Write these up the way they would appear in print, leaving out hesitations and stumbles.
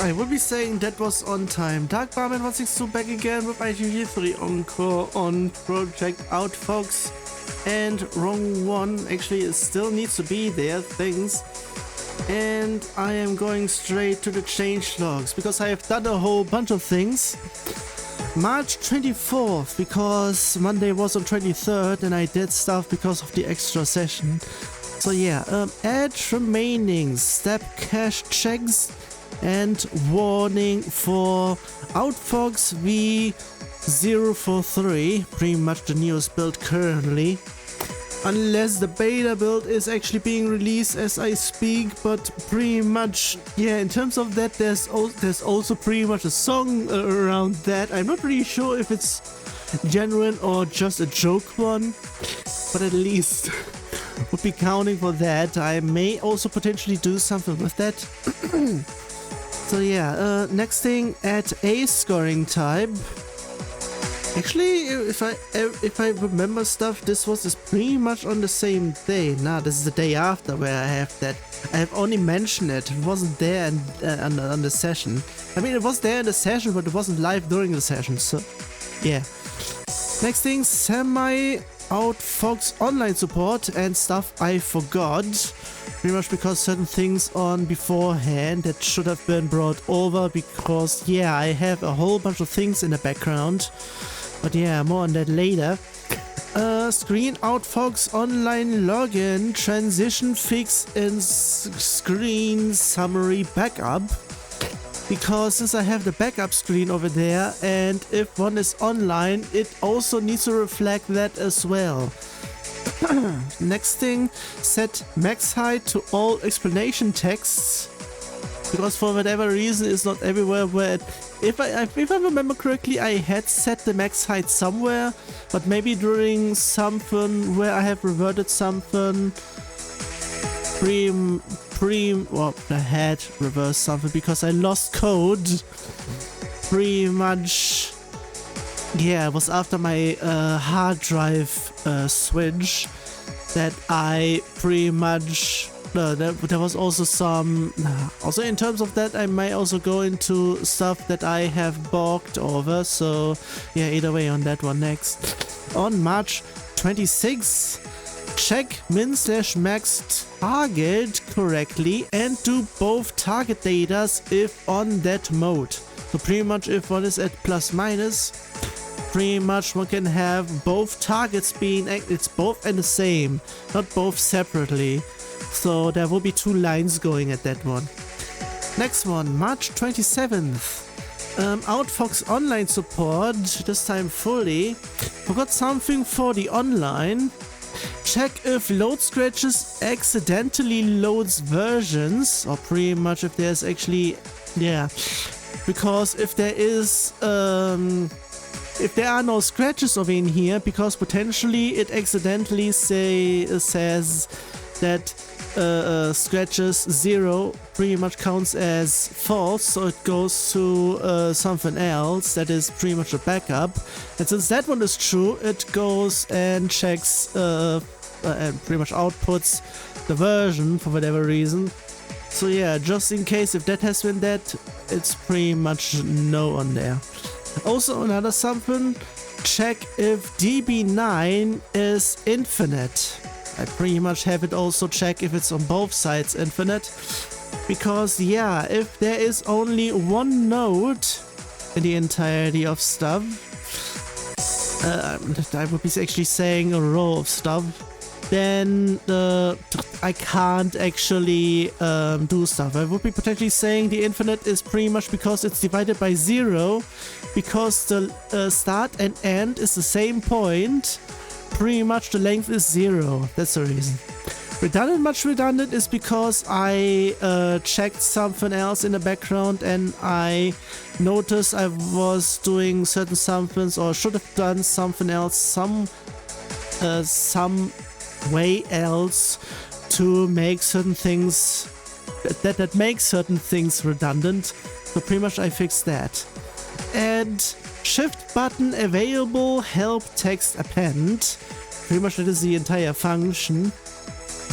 I would be saying that was on time. Dark Barman 162 back again with ITV3 Encore on Project Outfox. And wrong one, actually it still needs to be there, things. And I am going straight to the change logs because I have done a whole bunch of things. March 24th, because Monday was on 23rd and I did stuff because of the extra session. So yeah, add remaining step cache checks and warning for Outfox V043, pretty much the newest build currently. Unless the beta build is actually being released as I speak, but pretty much, yeah, in terms of that, there's also pretty much a song around that. I'm not really sure if it's genuine or just a joke one, but at least would be counting for that. I may also potentially do something with that. So yeah, next thing, add a scoring type. Actually, if I remember stuff, this was pretty much on the same day. Nah, this is the day after where I have that. I have only mentioned it. It wasn't there on the session. I mean, it was there in the session, but it wasn't live during the session. So, yeah. Next thing, semi-Outfox online support and stuff I forgot. Pretty much because certain things on beforehand that should have been brought over because, yeah, I have a whole bunch of things in the background. But yeah, more on that later. Screen Outfox online login transition fix in screen summary backup. Because since I have the backup screen over there, and if one is online, it also needs to reflect that as well. Next thing, set max height to all explanation texts. Because for whatever reason, it's not everywhere where if I remember correctly, I had set the max height somewhere, but maybe during something where I have reverted something well, I had reversed something because I lost code. Pretty much, yeah, it was after my hard drive switch that I pretty much. There was also some. Also, in terms of that, I might also go into stuff that I have balked over. So, yeah, either way on that one next. On March 26th, check min/max target correctly and do both target datas if on that mode. So, pretty much if one is at plus minus, pretty much one can have both targets being. It's both and the same, not both separately. So there will be two lines going at that one. Next one, March 27th. Outfox online support, this time fully. Forgot something for the online. Check if load scratches accidentally loads versions, or pretty much if there's actually, yeah. Because if there is, if there are no scratches over in here, because potentially it accidentally says that scratches 0 pretty much counts as false, so it goes to something else that is pretty much a backup. And since that one is true, it goes and checks and pretty much outputs the version for whatever reason. So yeah, just in case if that has been that, it's pretty much no on there. Also another something, check if DB9 is infinite. I pretty much have it also check if it's on both sides infinite. Because yeah, if there is only one node in the entirety of stuff, I would be actually saying a row of stuff, then I can't actually do stuff. I would be potentially saying the infinite is pretty much because it's divided by 0, because the start and end is the same point. Pretty much the length is 0. That's the reason. Much redundant is because I checked something else in the background and I noticed I was doing certain somethings or should have done something else some way else to make certain things that makes certain things redundant. So pretty much I fixed that. And shift button available help text append. Pretty much that is the entire function.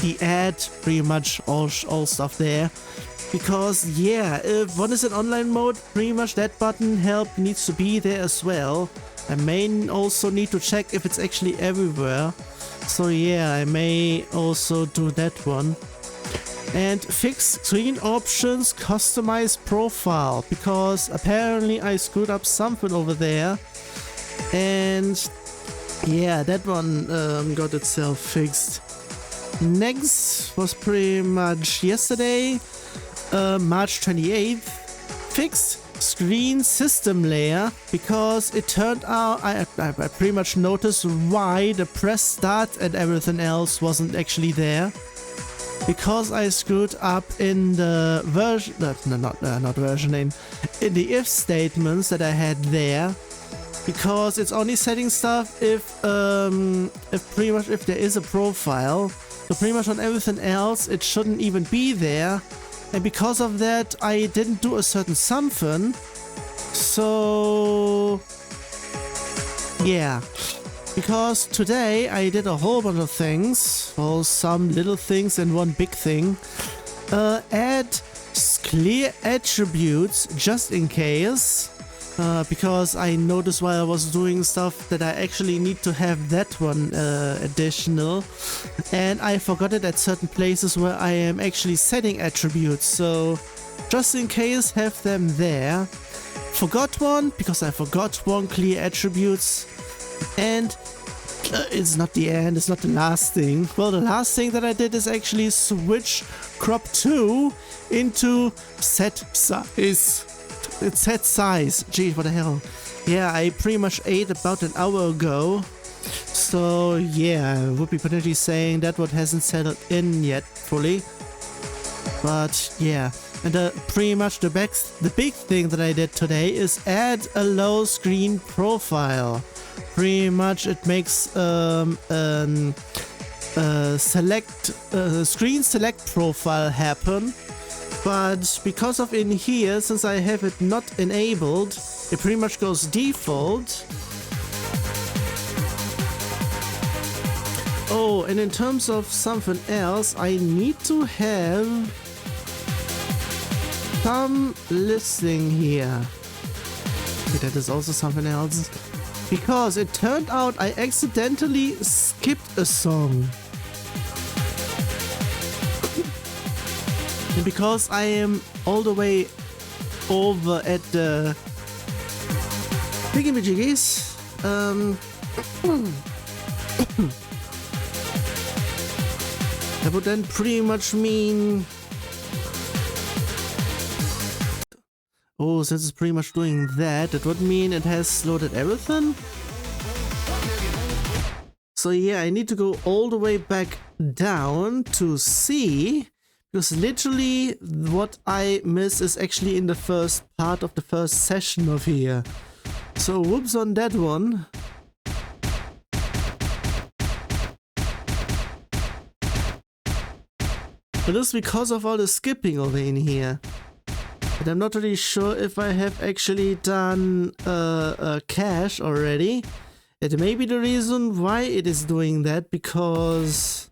The add, pretty much all stuff there. Because yeah, if one is in online mode, pretty much that button help needs to be there as well. I may also need to check if it's actually everywhere. So yeah, I may also do that one. And fix screen options, customize profile, because apparently I screwed up something over there. And yeah, that one got itself fixed. Next was pretty much yesterday, March 28th, fixed screen system layer, because it turned out I pretty much noticed why the press start and everything else wasn't actually there. Because I screwed up in the version, not versioning, in the if statements that I had there. Because it's only setting stuff if there is a profile. So pretty much on everything else it shouldn't even be there. And because of that I didn't do a certain something. So yeah. Because today I did a whole bunch of things. Well, some little things and one big thing. Add clear attributes just in case. Because I noticed while I was doing stuff that I actually need to have that one additional, and I forgot it at certain places where I am actually setting attributes, so just in case have them there. Forgot one because I forgot one clear attributes, and it's not the end, it's not the last thing. Well, the last thing that I did is actually switch crop 2 into set size. It's set size. Gee, what the hell? Yeah, I pretty much ate about an hour ago. So yeah, I would be potentially saying that what hasn't settled in yet fully. But yeah, and pretty much the big thing that I did today is add a low screen profile. Pretty much it makes screen select profile happen. But because of in here, since I have it not enabled, it pretty much goes default. Oh, and in terms of something else, I need to have some listing here. Okay, that is also something else. Because it turned out I accidentally skipped a song. And because I am all the way over at the thingamajiggies, that would then pretty much mean... Oh, since it's pretty much doing that, it would mean it has loaded everything? So yeah, I need to go all the way back down to see... Because literally what I miss is actually in the first part of the first session of here. So whoops on that one. But it's because of all the skipping over in here. But I'm not really sure if I have actually done a cache already. It may be the reason why it is doing that, because...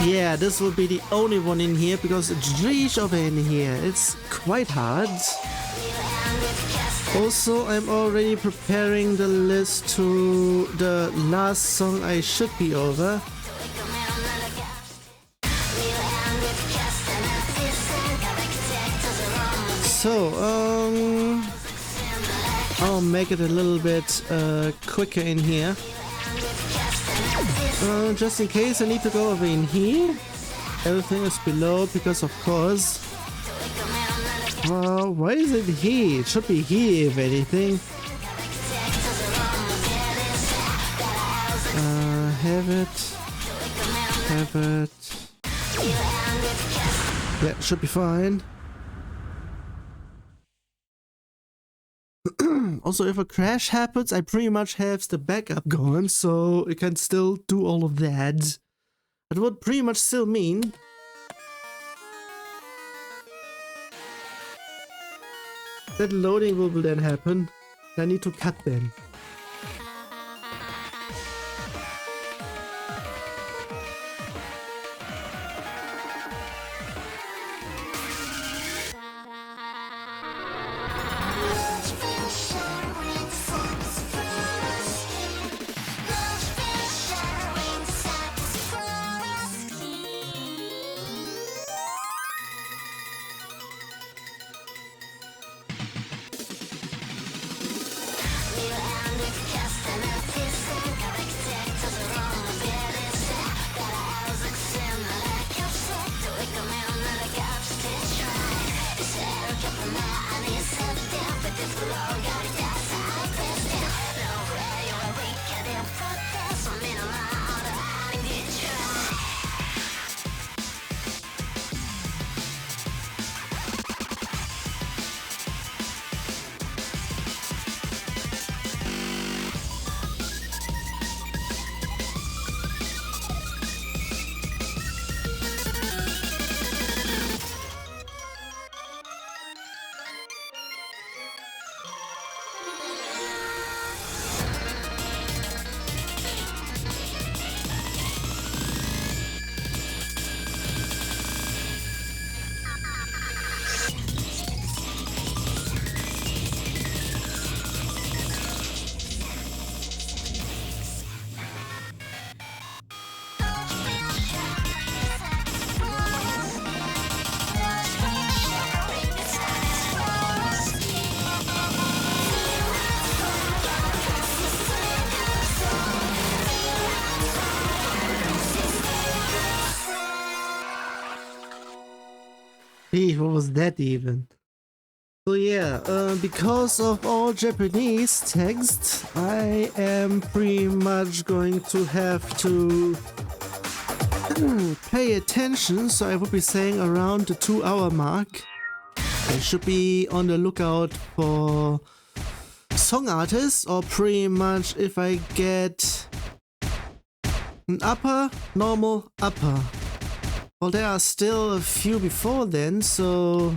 Yeah, this will be the only one in here, because it's reach over in here. It's quite hard. Also, I'm already preparing the list to the last song I should be over. So, I'll make it a little bit quicker in here. Just in case I need to go over in here. Everything is below because of course. Why is it here? It should be here if anything. Have it. Have it. Yeah, should be fine. Also, if a crash happens, I pretty much have the backup going, so it can still do all of that. That would pretty much still mean that loading will then happen. I need to cut them. Hey, what was that even? So yeah, because of all Japanese text, I am pretty much going to have to pay attention, so I would be saying around the 2-hour mark. I should be on the lookout for song artists, or pretty much if I get an upper, normal, upper. Well, there are still a few before then, so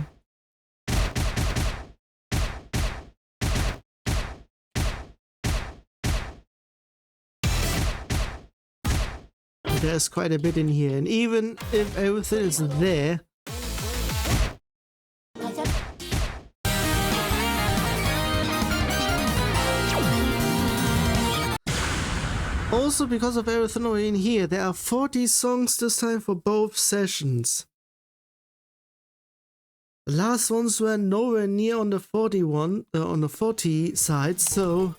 there's quite a bit in here, and even if everything is there, also because of everything in here, there are 40 songs this time for both sessions. The last ones were nowhere near on the 40 side, so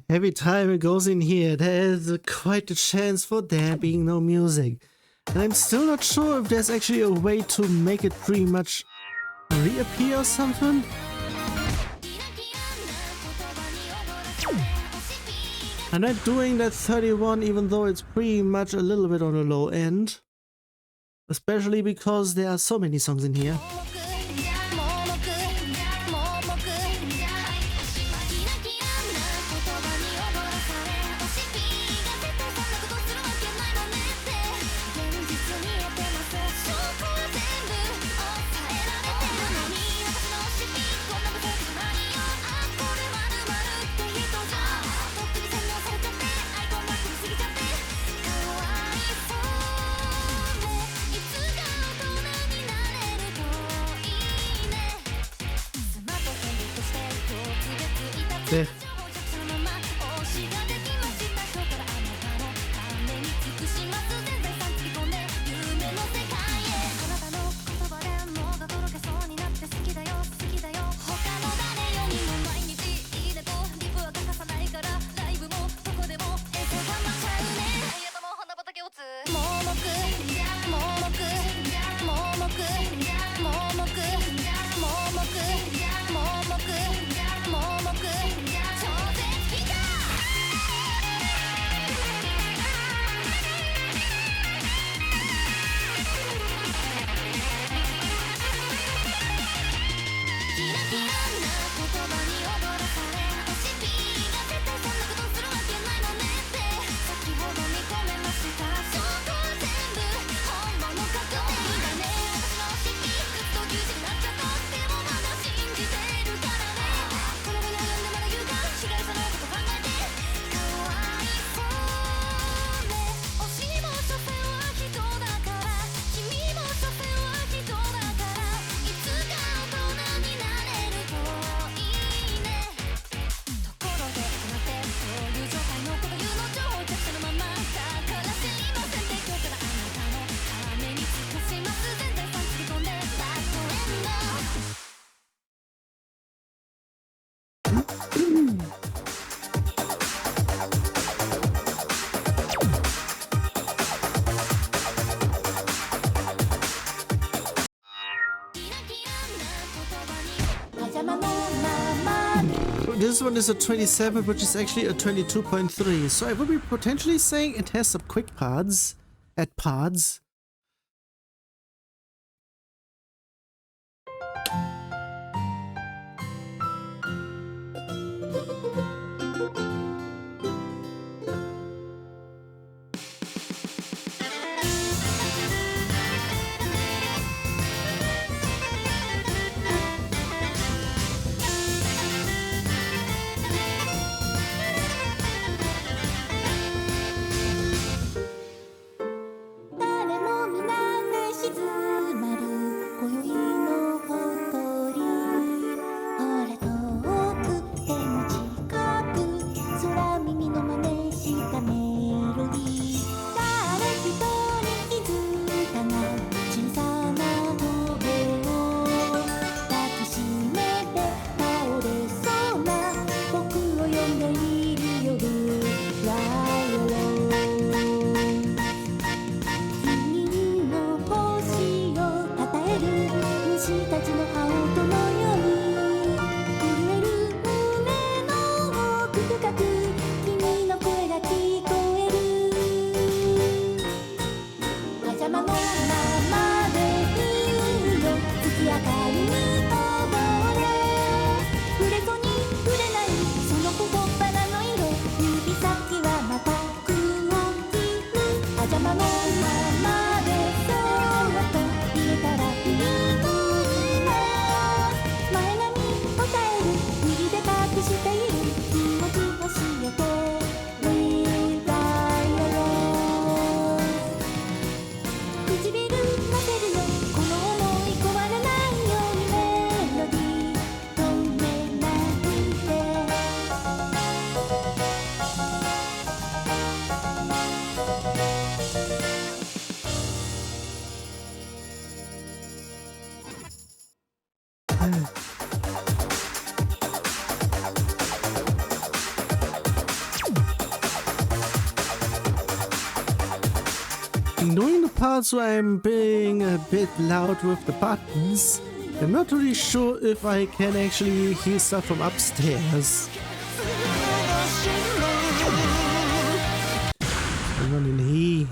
every time it goes in here, there's quite a chance for there being no music. And I'm still not sure if there's actually a way to make it pretty much reappear or something. I'm not doing that 31 even though it's pretty much a little bit on the low end. Especially because there are so many songs in here. There. This one is a 27, which is actually a 22.3. So I would be potentially saying it has some quick parts at parts. Knowing the parts where I'm being a bit loud with the buttons, I'm not really sure if I can actually hear stuff from upstairs. I'm running here.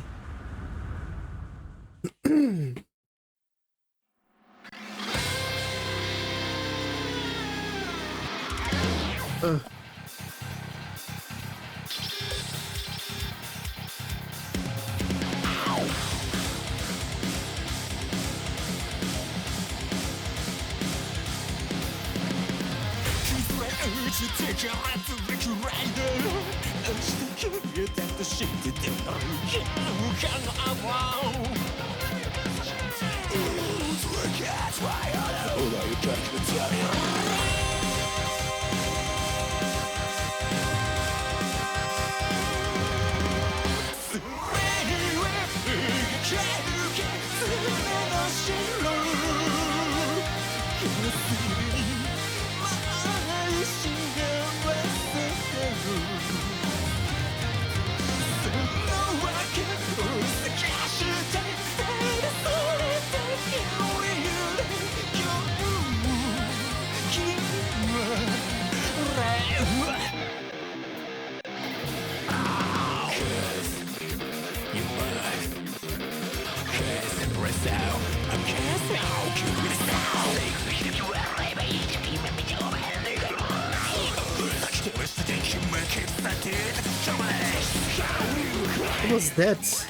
What was that?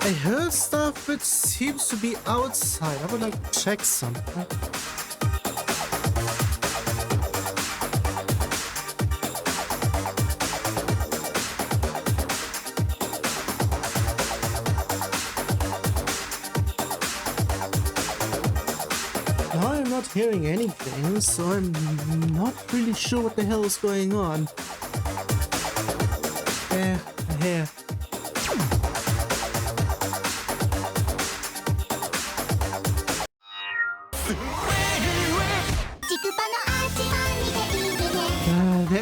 I heard stuff which seems to be outside. I would like to check something. Now I'm not hearing anything, so I'm not really sure what the hell is going on. Here. ZAQUVAの味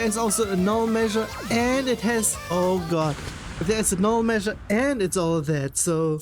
there's also a null measure, and it has, oh god, there's a null measure, and it's all that, so...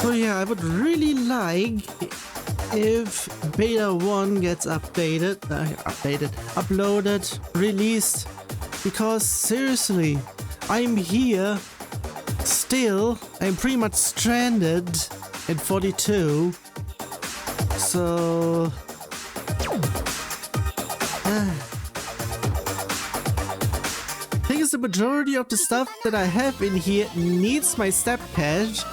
So yeah, I would really like if Beta 1 gets uploaded, released, because seriously, I'm here, still, I'm pretty much stranded at 42, so... I think it's the majority of the stuff that I have in here needs my step cache,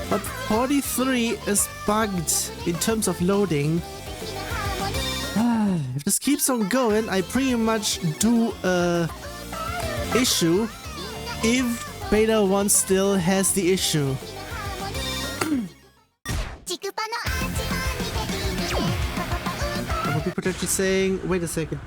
but 43 is bugged in terms of loading. If this keeps on going, I pretty much do a issue if Beta 1 still has the issue. People are just saying, wait a second.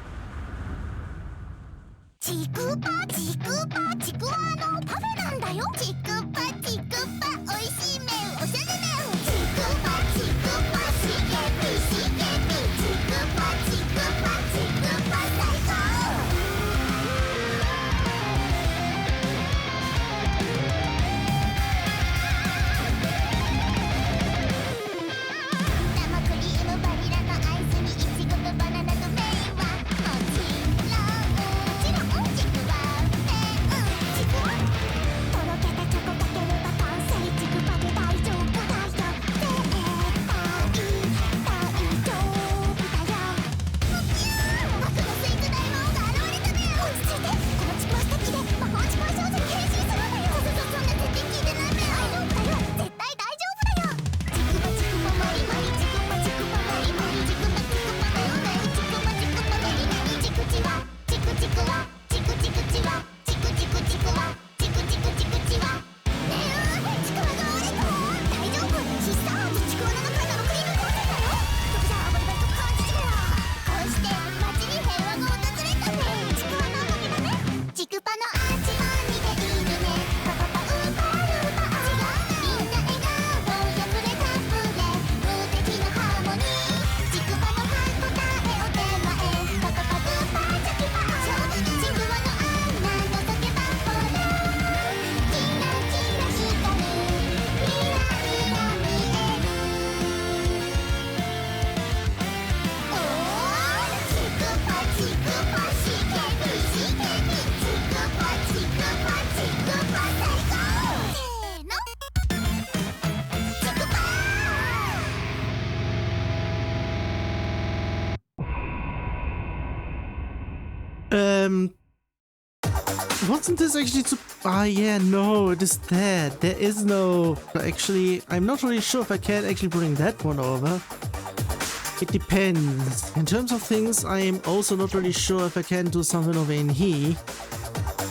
Wasn't this actually yeah, no, it is that. There is no... Actually, I'm not really sure if I can actually bring that one over. It depends. In terms of things, I am also not really sure if I can do something over in here.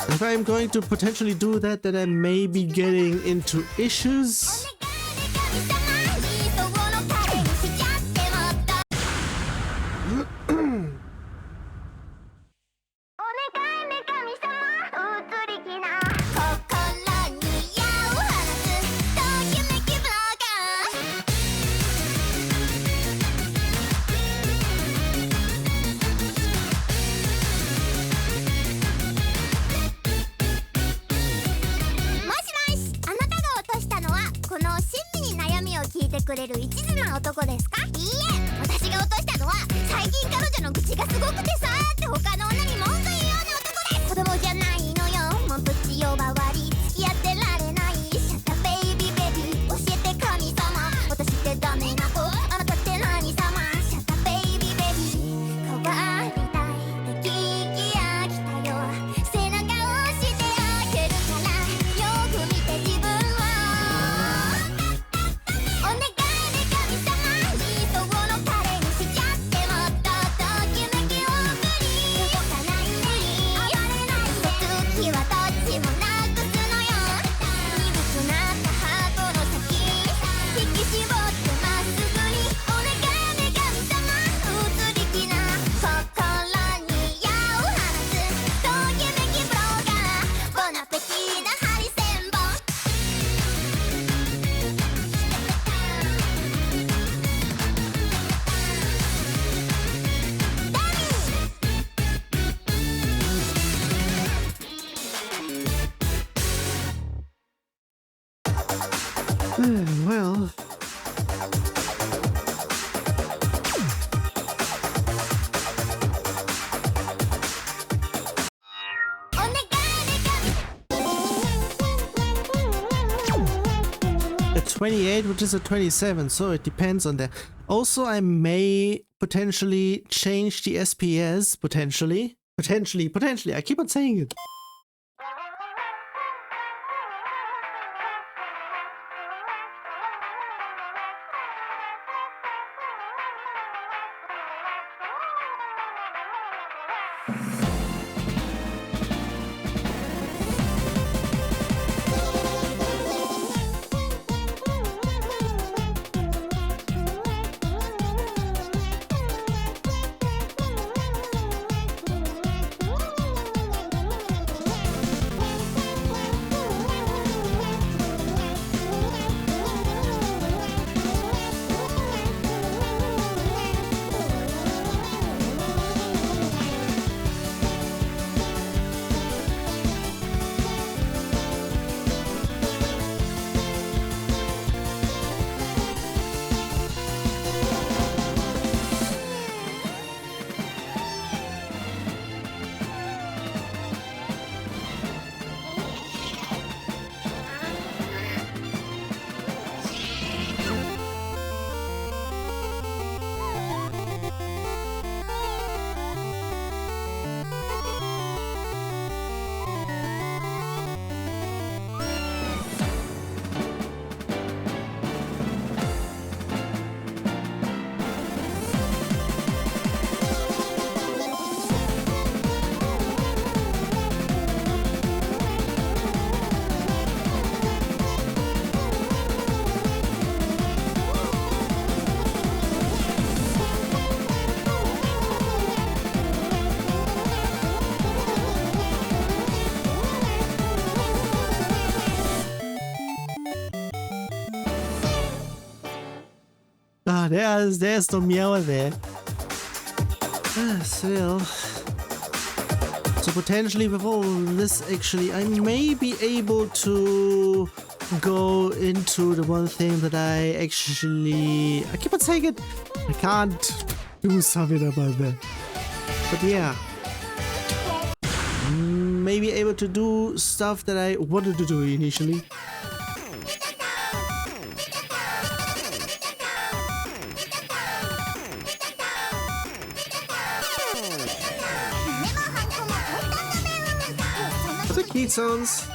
If I'm going to potentially do that, then I may be getting into issues. Well... A 28, which is a 27, so it depends on that. Also, I may potentially change the SPS, potentially. Potentially, I keep on saying it. Ah, there's no meow there. Still. So potentially with all this, actually, I may be able to go into the one thing that I keep on saying it, I can't do something about that. But yeah. Maybe able to do stuff that I wanted to do initially. the key sounds.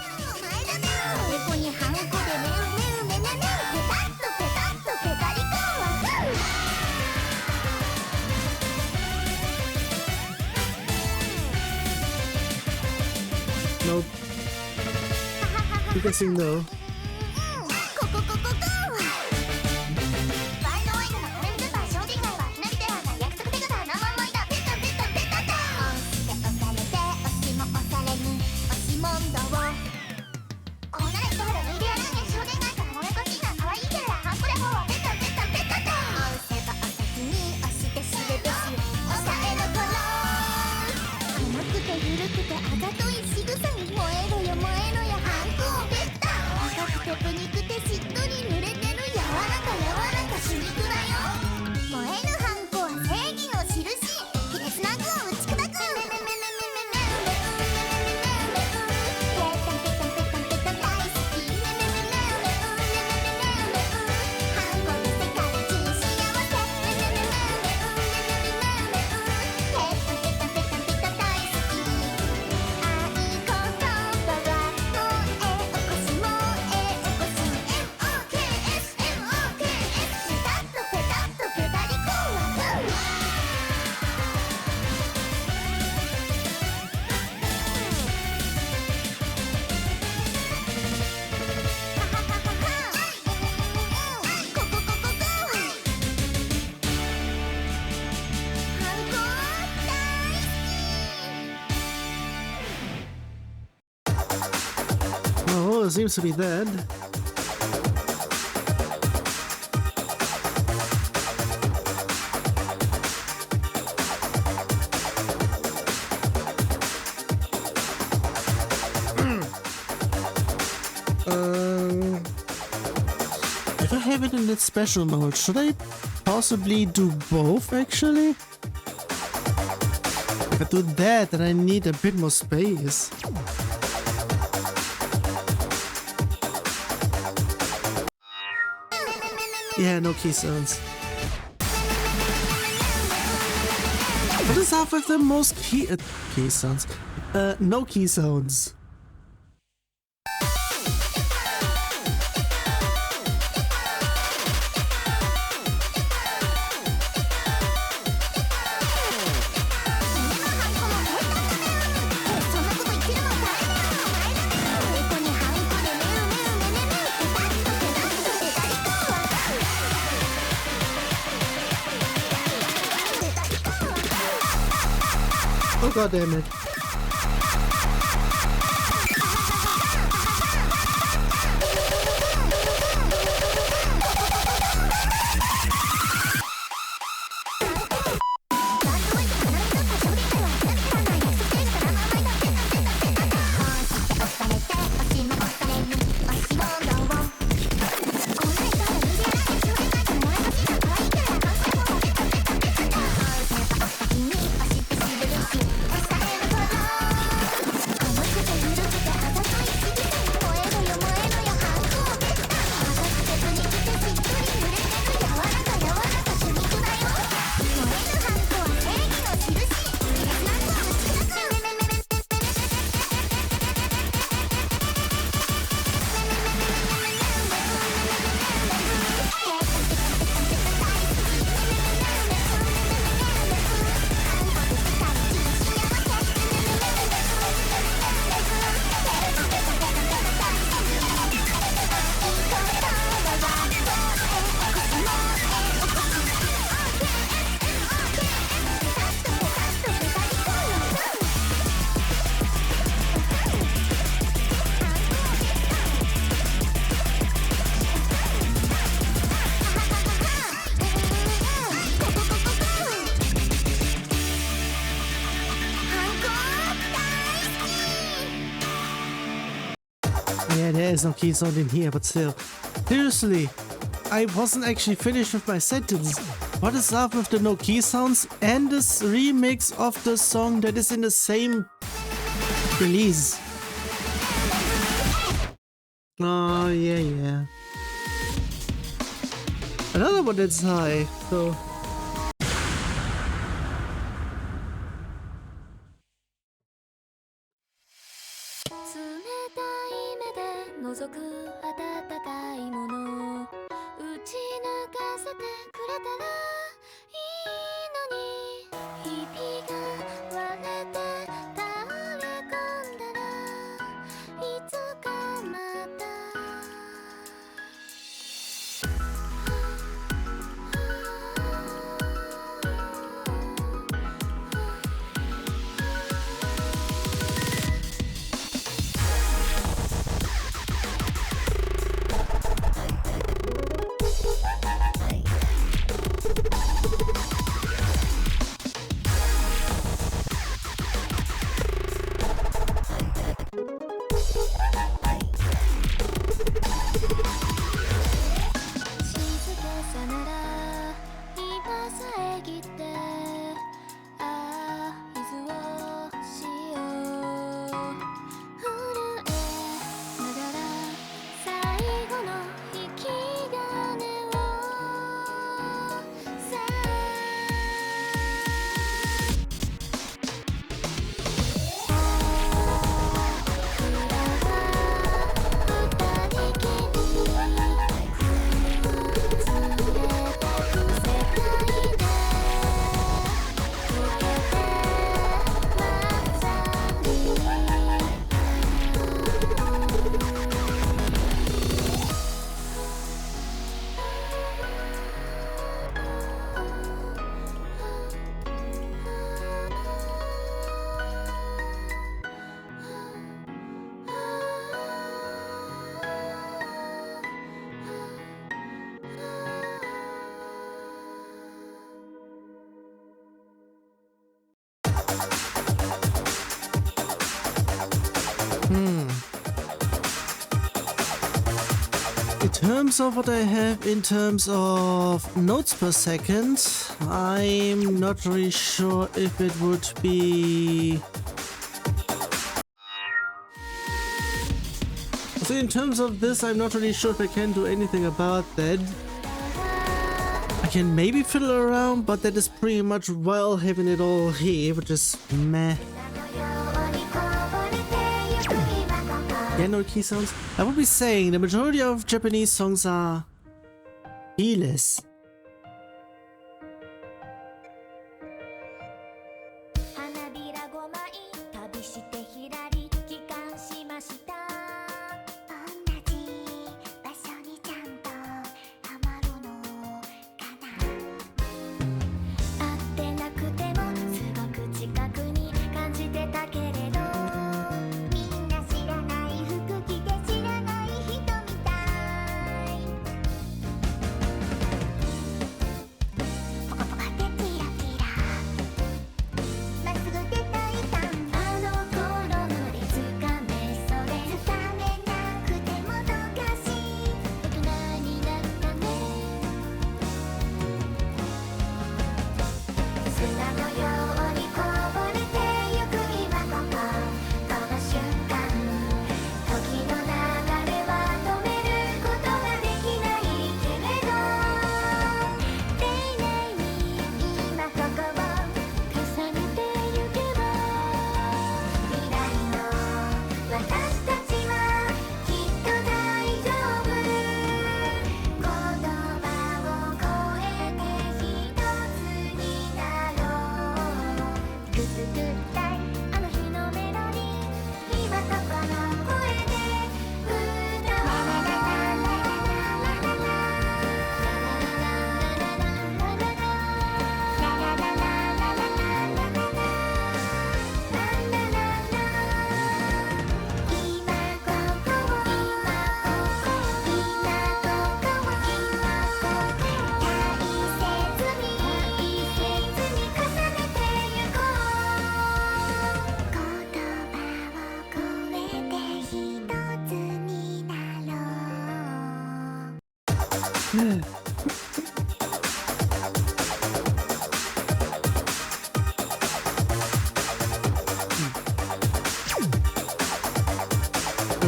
Nope. I'm guessing no. Oh, it seems to be dead. If I have it in that special mode, should I possibly do both actually? If I do that, then I need a bit more space. Yeah, no key sounds. What is up with the most key sounds? No key sounds. Oh god damn it. Yeah, there is no key sound in here, but still. Seriously, I wasn't actually finished with my sentence. What is up with the no key sounds and this remix of the song that is in the same release? Oh, yeah. Another one that's high, so... せてくれたらいいのに、日々が割れて倒れ込んだらいつかまたIn terms of what I have in terms of notes per second, I'm not really sure if it would be... So in terms of this, I'm not really sure if I can do anything about that. I can maybe fiddle around, but that is pretty much while having it all here, which is meh. Yeah, no key sounds. I would be saying the majority of Japanese songs are keyless.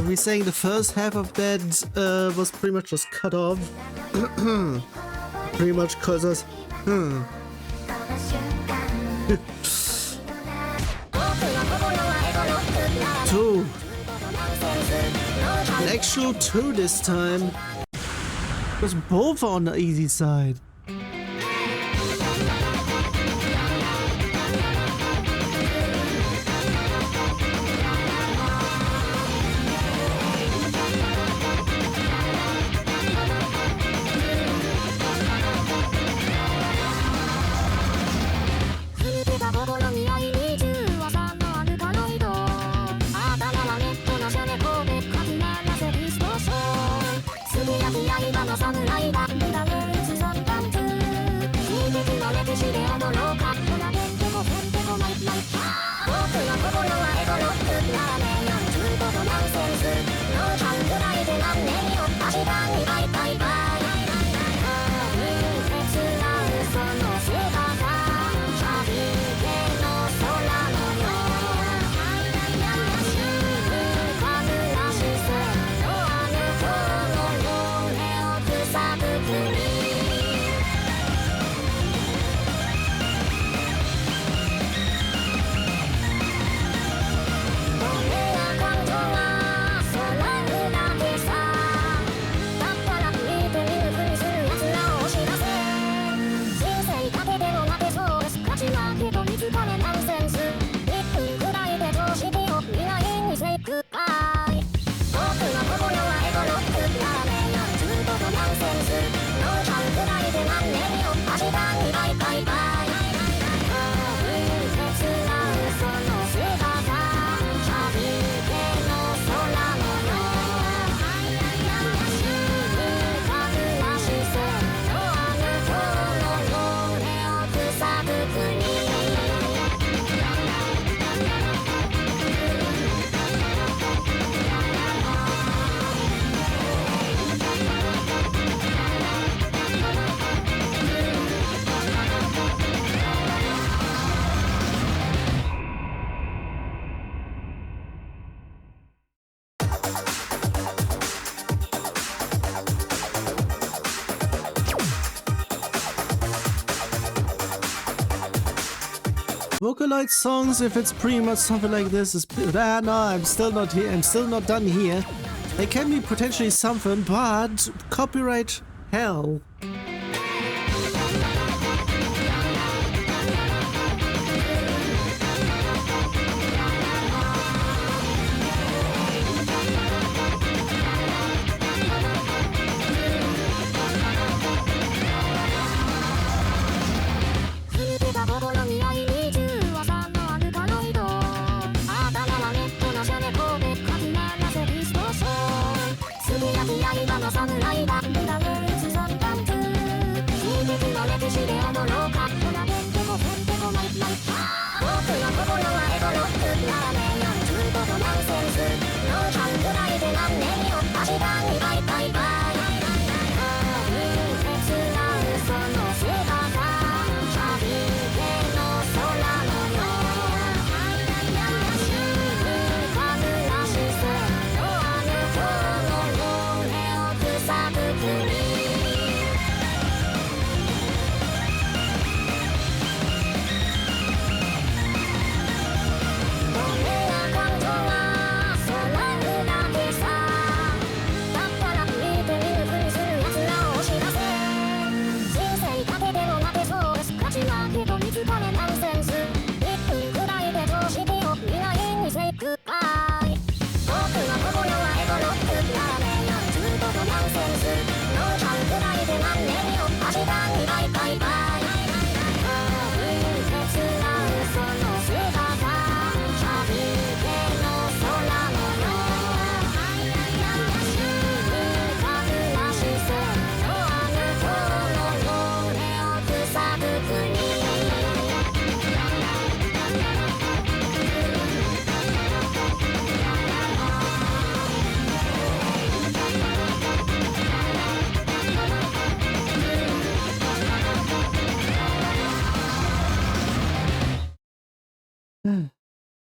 We're saying the first half of that was pretty much just cut off. Pretty much cause us. Two. An actual two this time. Because both are on the easy side. Vocaloid songs, if it's pretty much something like this, is no, I'm still not here. I'm still not done here. They can be potentially something, but copyright hell.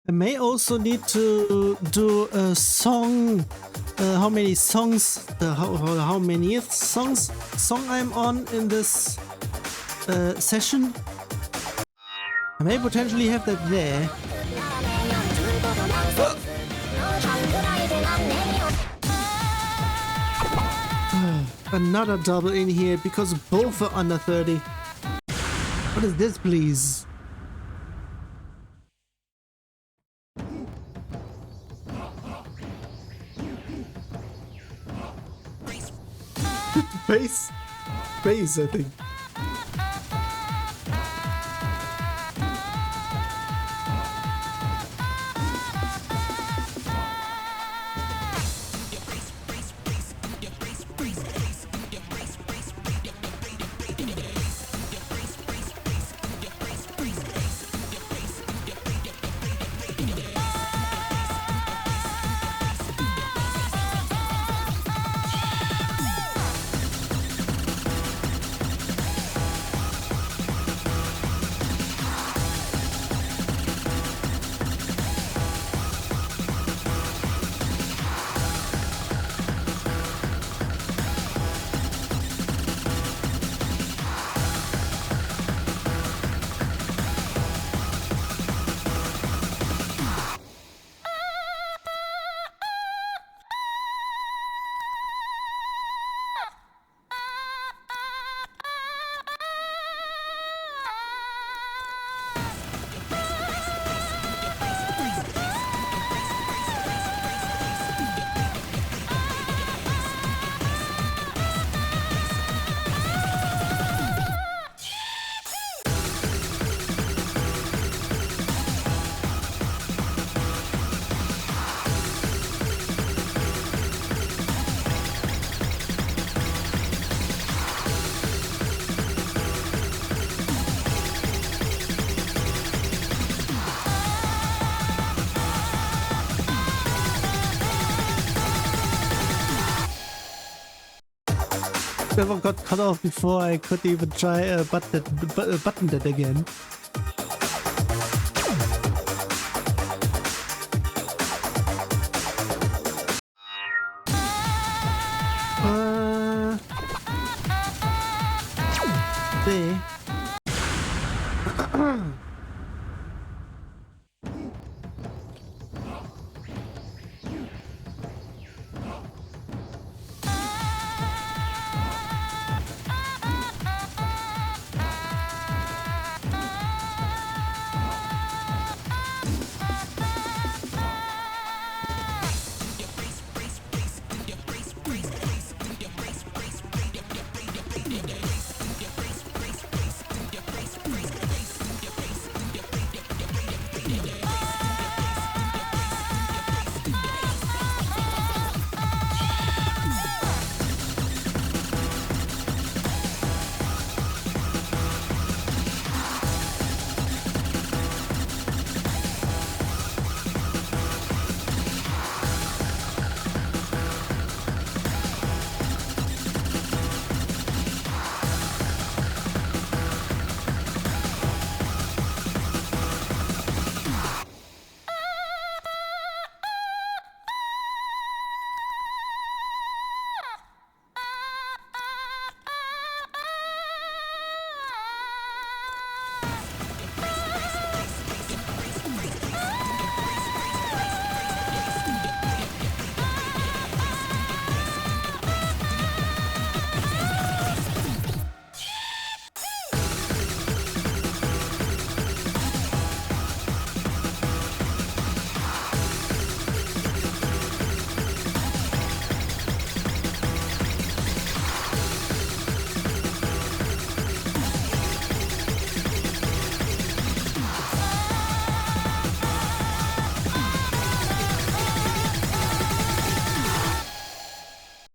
I may also need to do a song. How many songs? How many songs I'm on in this session? I may potentially have that there. another double in here because both are under 30. What is this, please? Bass? Bass, I think. Never got cut off before I could even try button that again. There.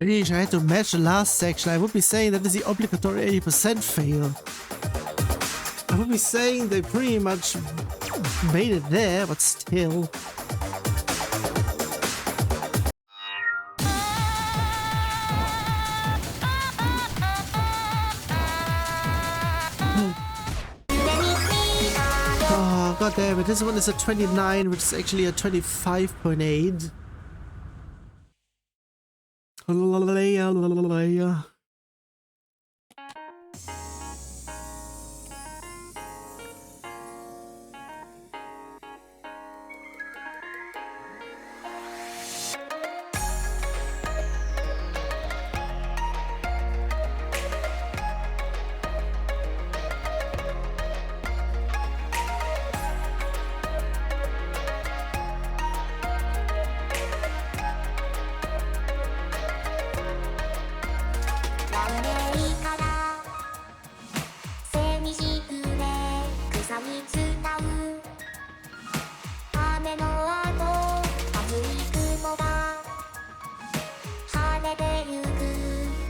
I had to match the last section. I would be saying that is the obligatory 80% fail. I would be saying they pretty much made it there, but still. Oh, god damn it. This one is a 29, which is actually a 25.8. に伝う雨の後熱い雲が晴れてゆく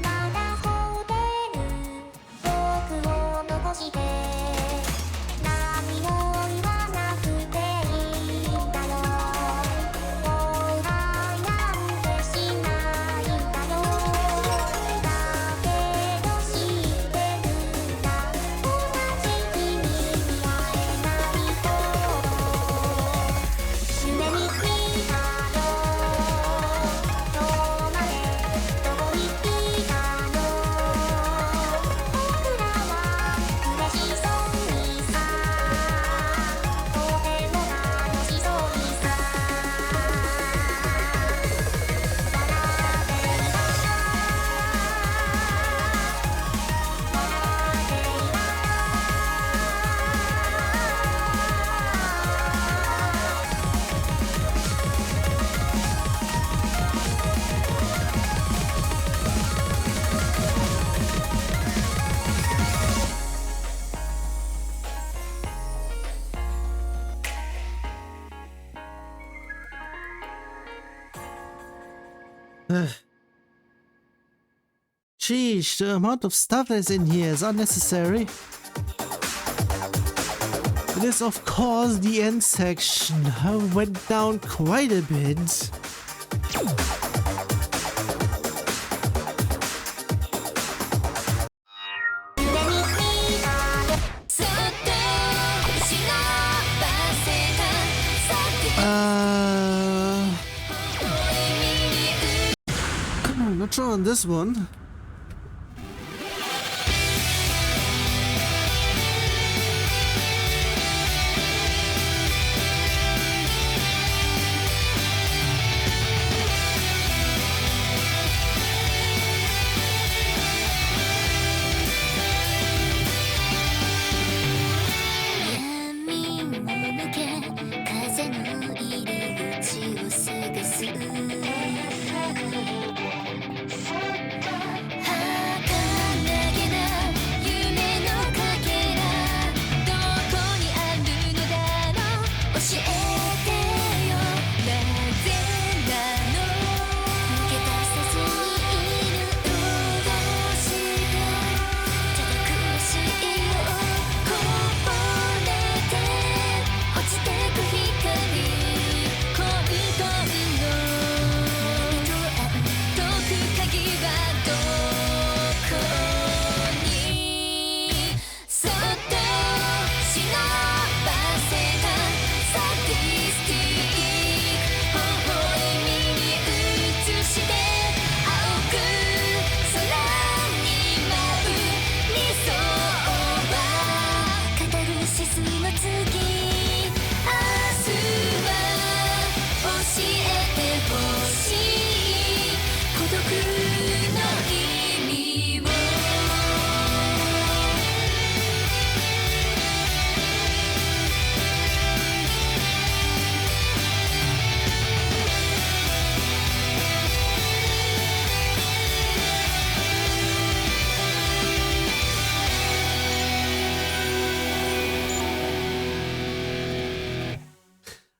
まだホテル僕を残して何も言わなくていいんだよもうなんてしないんだよだけど知ってるんだ同じ君に会えないと夢に見たの今日までどこにいたの僕らは嬉しそうにさとても楽しそうにさ笑っていたSheesh, the amount of stuff that's in here is unnecessary. It is, of course, the end section. I went down quite a bit. Not sure on this one.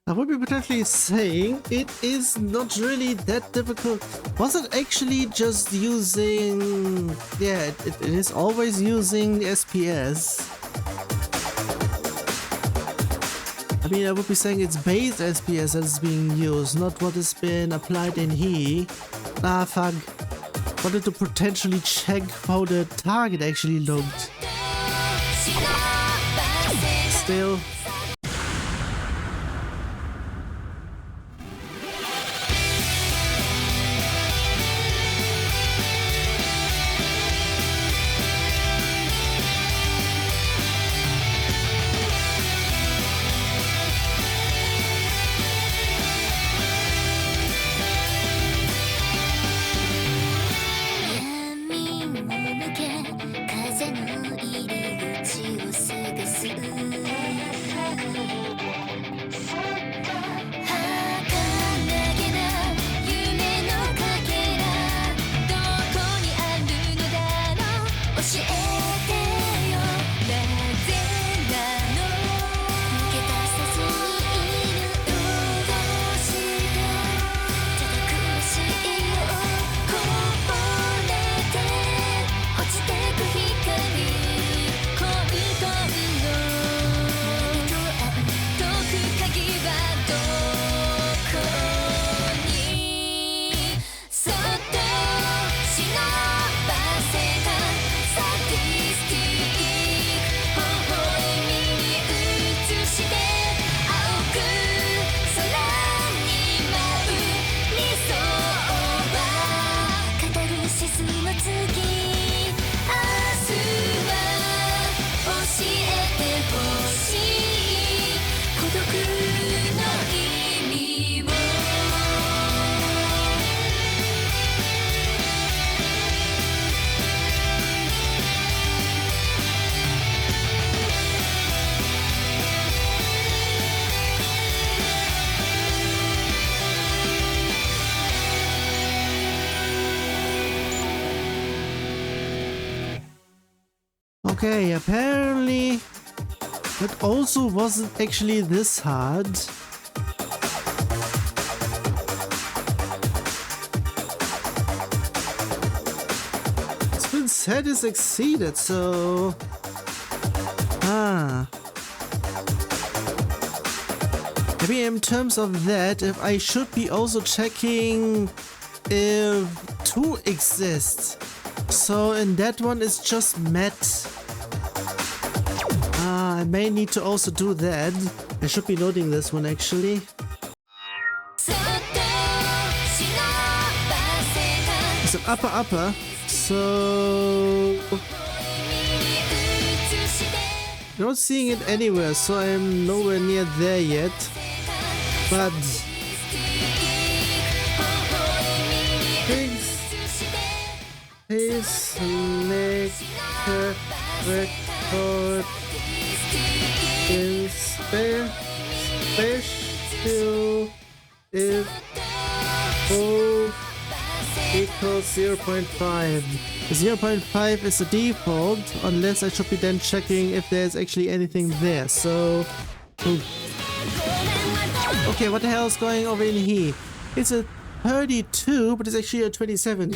I would be potentially saying it is not really that difficult. Was it actually just using... Yeah, it is always using the SPS. I mean, I would be saying it's base SPS that is being used, not what has been applied in here. Ah, fuck. Wanted to potentially check how the target actually looked. Still... Okay, apparently it also wasn't actually this hard. It's been said is exceeded, so... Maybe in terms of that, if I should be also checking if 2 exists. So in that one it's just met. I may need to also do that. I should be loading this one actually. It's an upper, so... Not seeing it anywhere, so I'm nowhere near there yet. But... Please make a record in special if both equals 0.5. 0.5 is the default, unless I should be then checking if there's actually anything there, so... Okay, what the hell is going over in here? It's a 32, but it's actually a 27.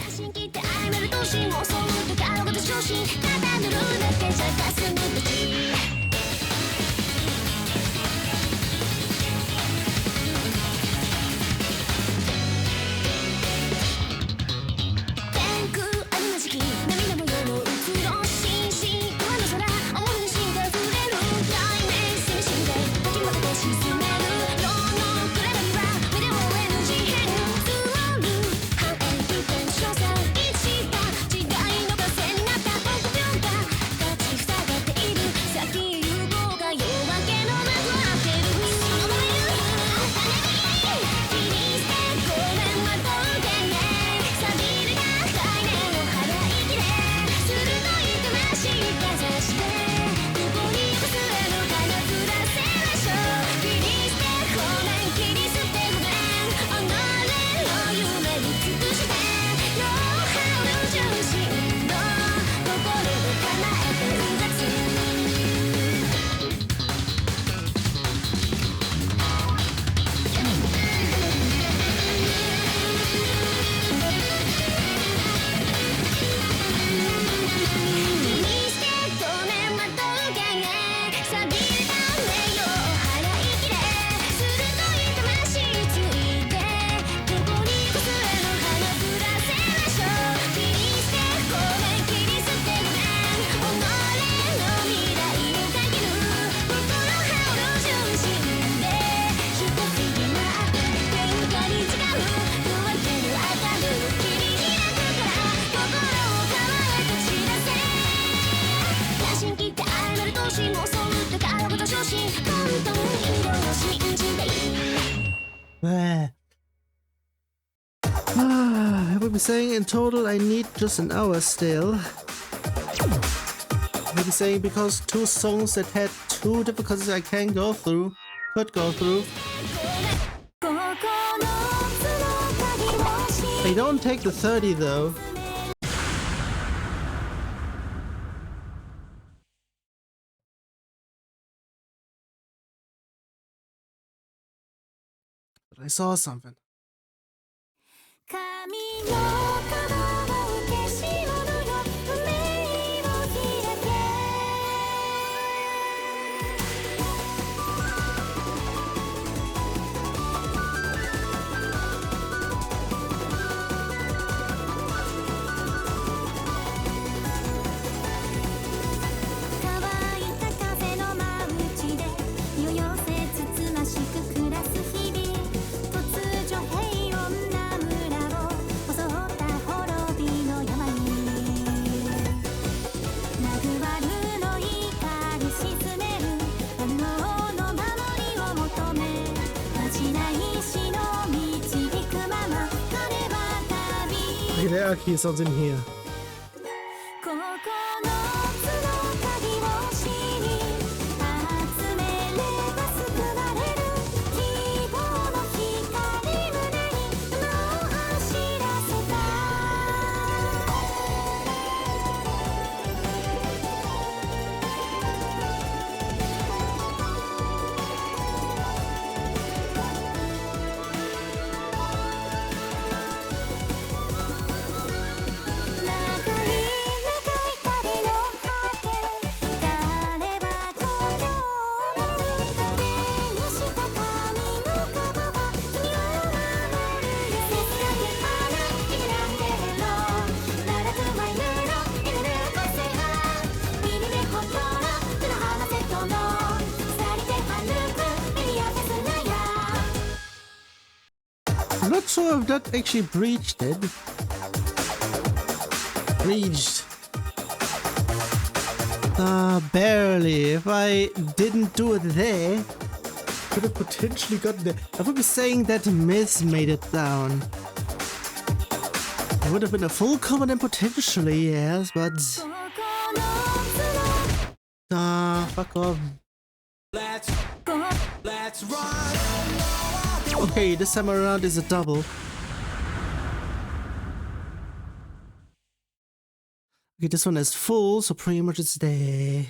I would be saying in total I need just an hour still. I would be saying because 2 songs that had 2 difficulties I could go through. I don't take the 30 though. But I saw something. There are key sounds in here. not sure if that actually breached it. Breached. Barely. If I didn't do it there, could have potentially gotten there. I would be saying that Miss made it down. It would have been a full cover then potentially, yes, but... fuck off. Let's run. Okay, this time around is a double. Okay, this one is full, so pretty much it's there.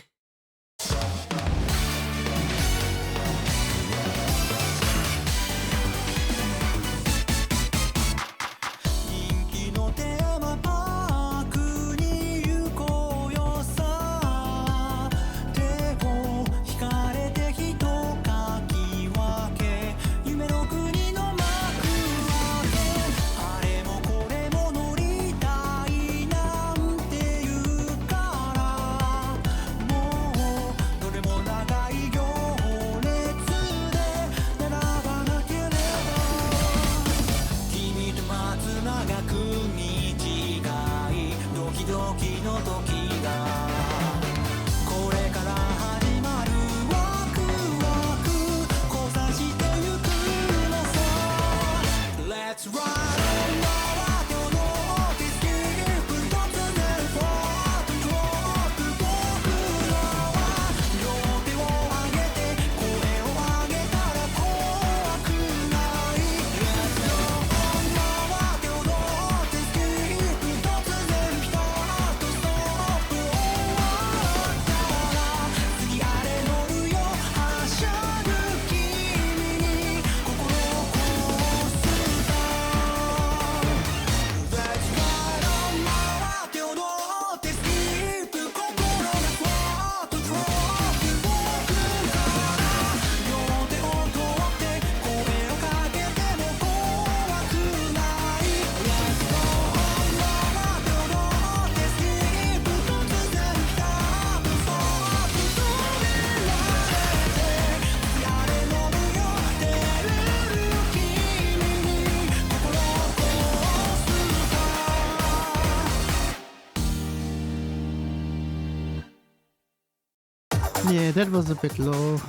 Yeah, that was a bit low.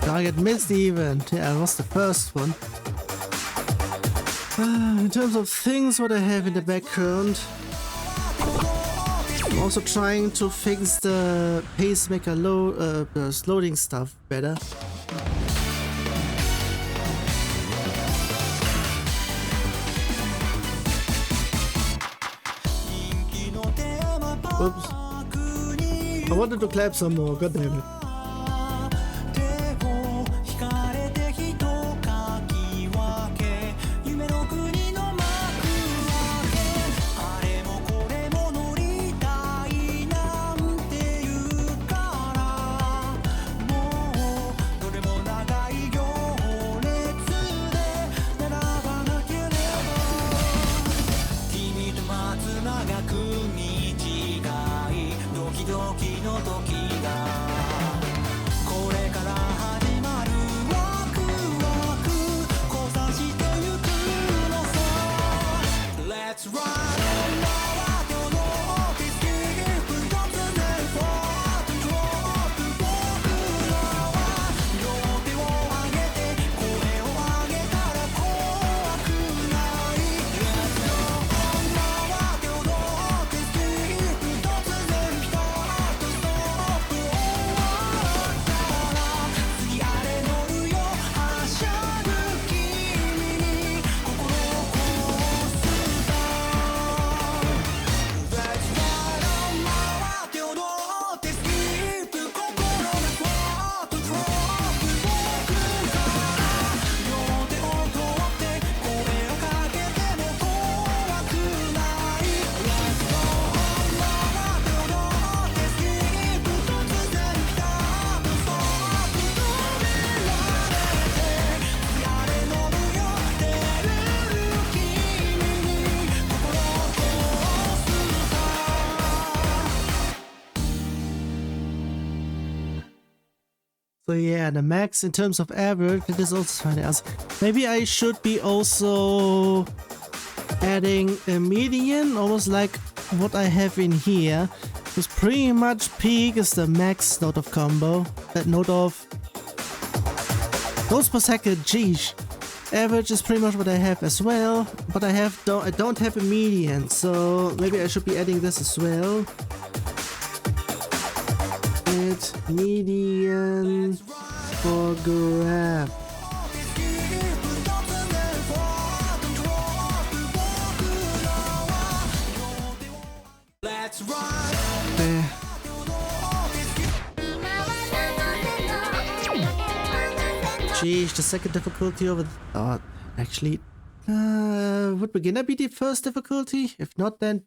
Target missed even. Yeah, I lost the first one. In terms of things what I have in the background, I'm also trying to fix the pacemaker loading stuff better. Oops. I wanted to clap some more, god damn it. So yeah, the max in terms of average, it is also funny as maybe I should be also adding a median, almost like what I have in here. Because pretty much peak is the max note of combo. That note of notes per second, geez. Average is pretty much what I have as well, but I don't have a median, so maybe I should be adding this as well. Median for grab. There. Geez, the second difficulty over. Actually, would beginner be the first difficulty? If not, then.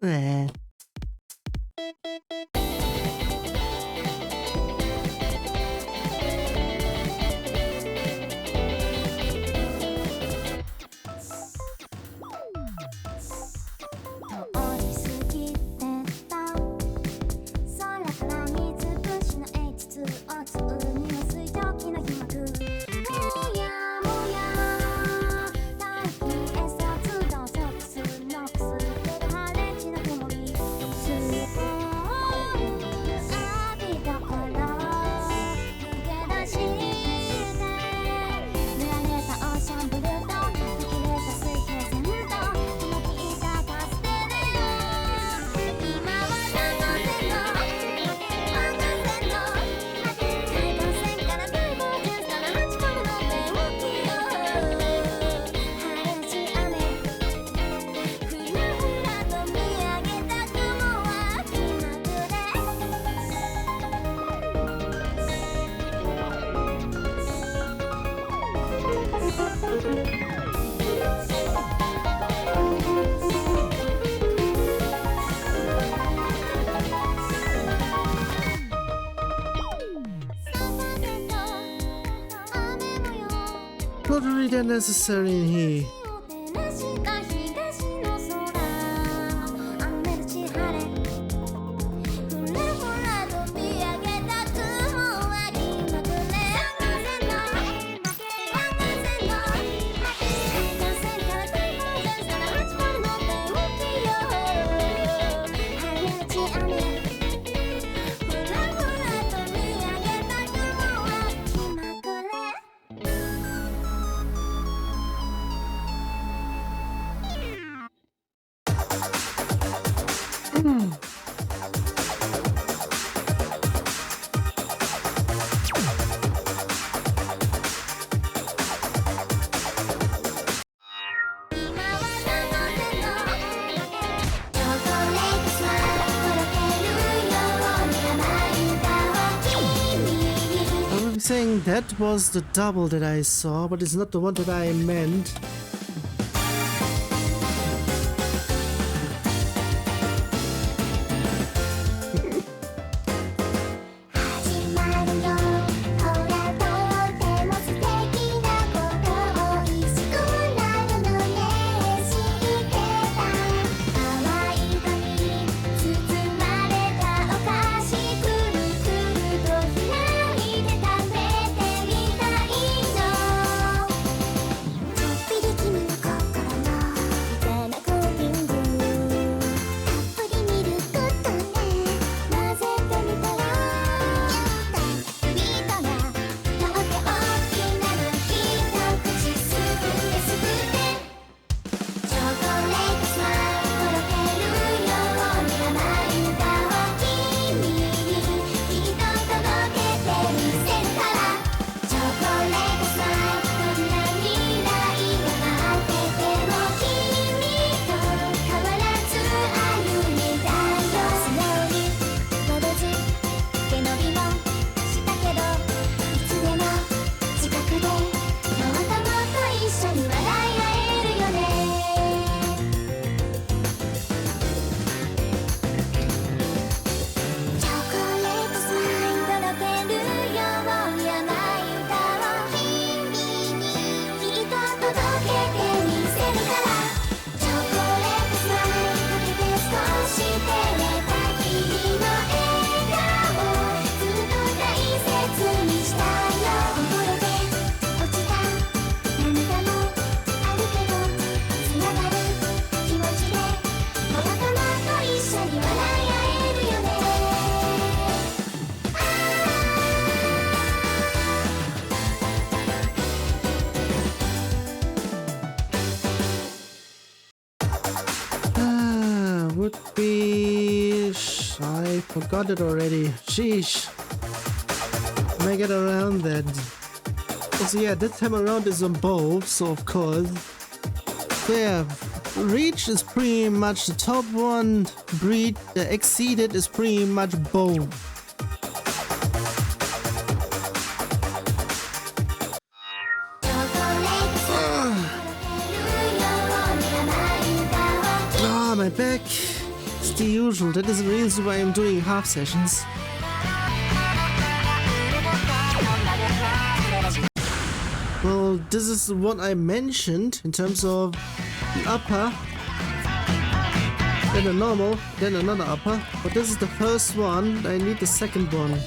Eh. Not really that necessary in here. Saying that was the double that I saw, but it's not the one that I meant. I forgot it already. Sheesh. Can I get around that? Also, yeah, this time around is on both, so of course. Yeah, reach is pretty much the top one. Exceeded is pretty much both. Ah, my back. It's the usual. That is the reason why I'm doing half sessions. Well, this is what I mentioned in terms of the upper, then a normal, then another upper. But this is the first one. I need the second one.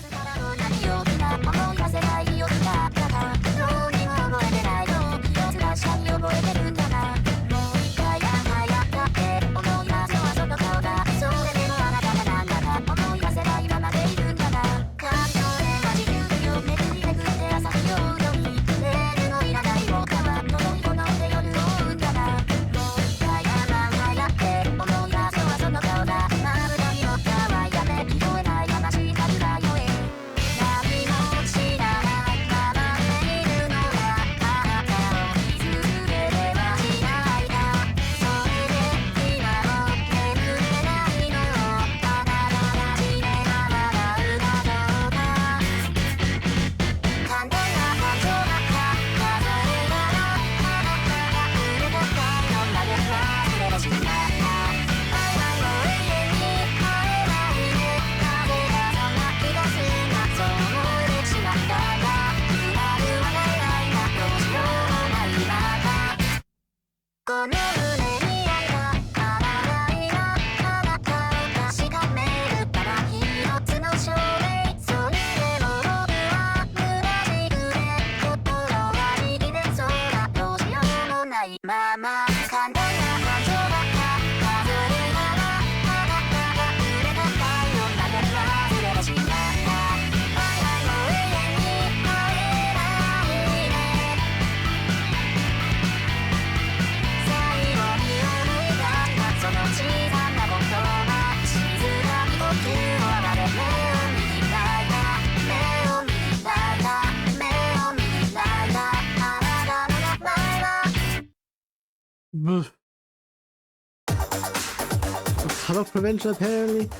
Color prevention apparently.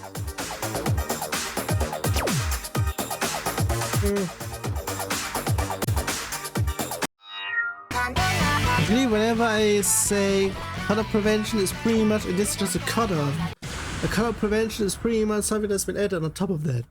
I believe whenever I say color prevention is pretty much, this is just a cutoff. The color prevention is pretty much something that's been added on top of that.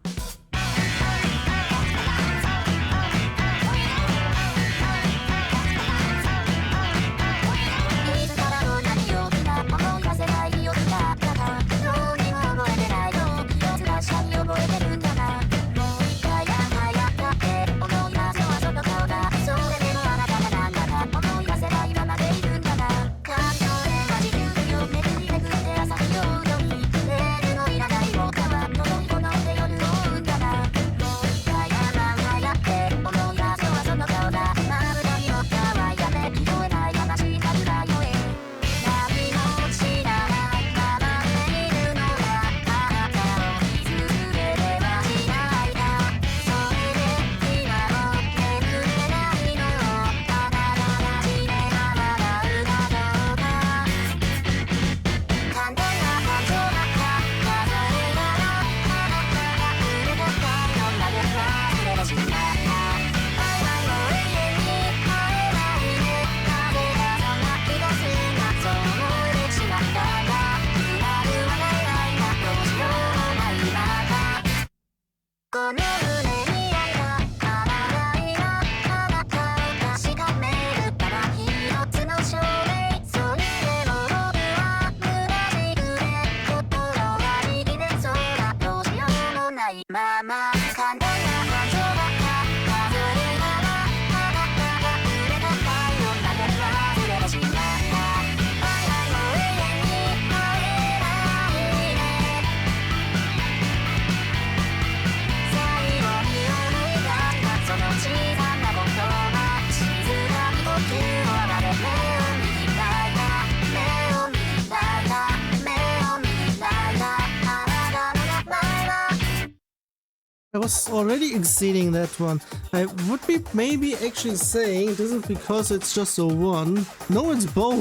I was already exceeding that one. I would be maybe actually saying this is because it's just a 1. No, it's both.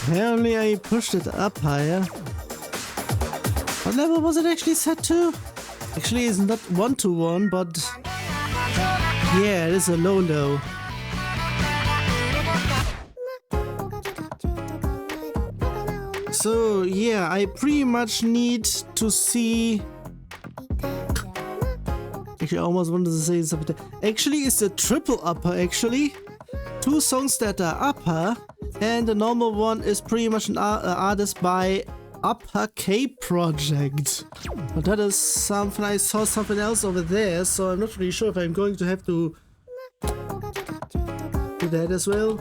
Apparently I pushed it up higher. What level was it actually set to? Actually, it's not 1-to-1, but yeah, it is a low. So yeah, I pretty much need to see. Actually, I almost wanted to say something. Actually, it's a triple upper. Actually, 2 songs that are upper, and the normal one is pretty much an artist by Upper K Project. But that is something. I saw something else over there, so I'm not really sure if I'm going to have to do that as well.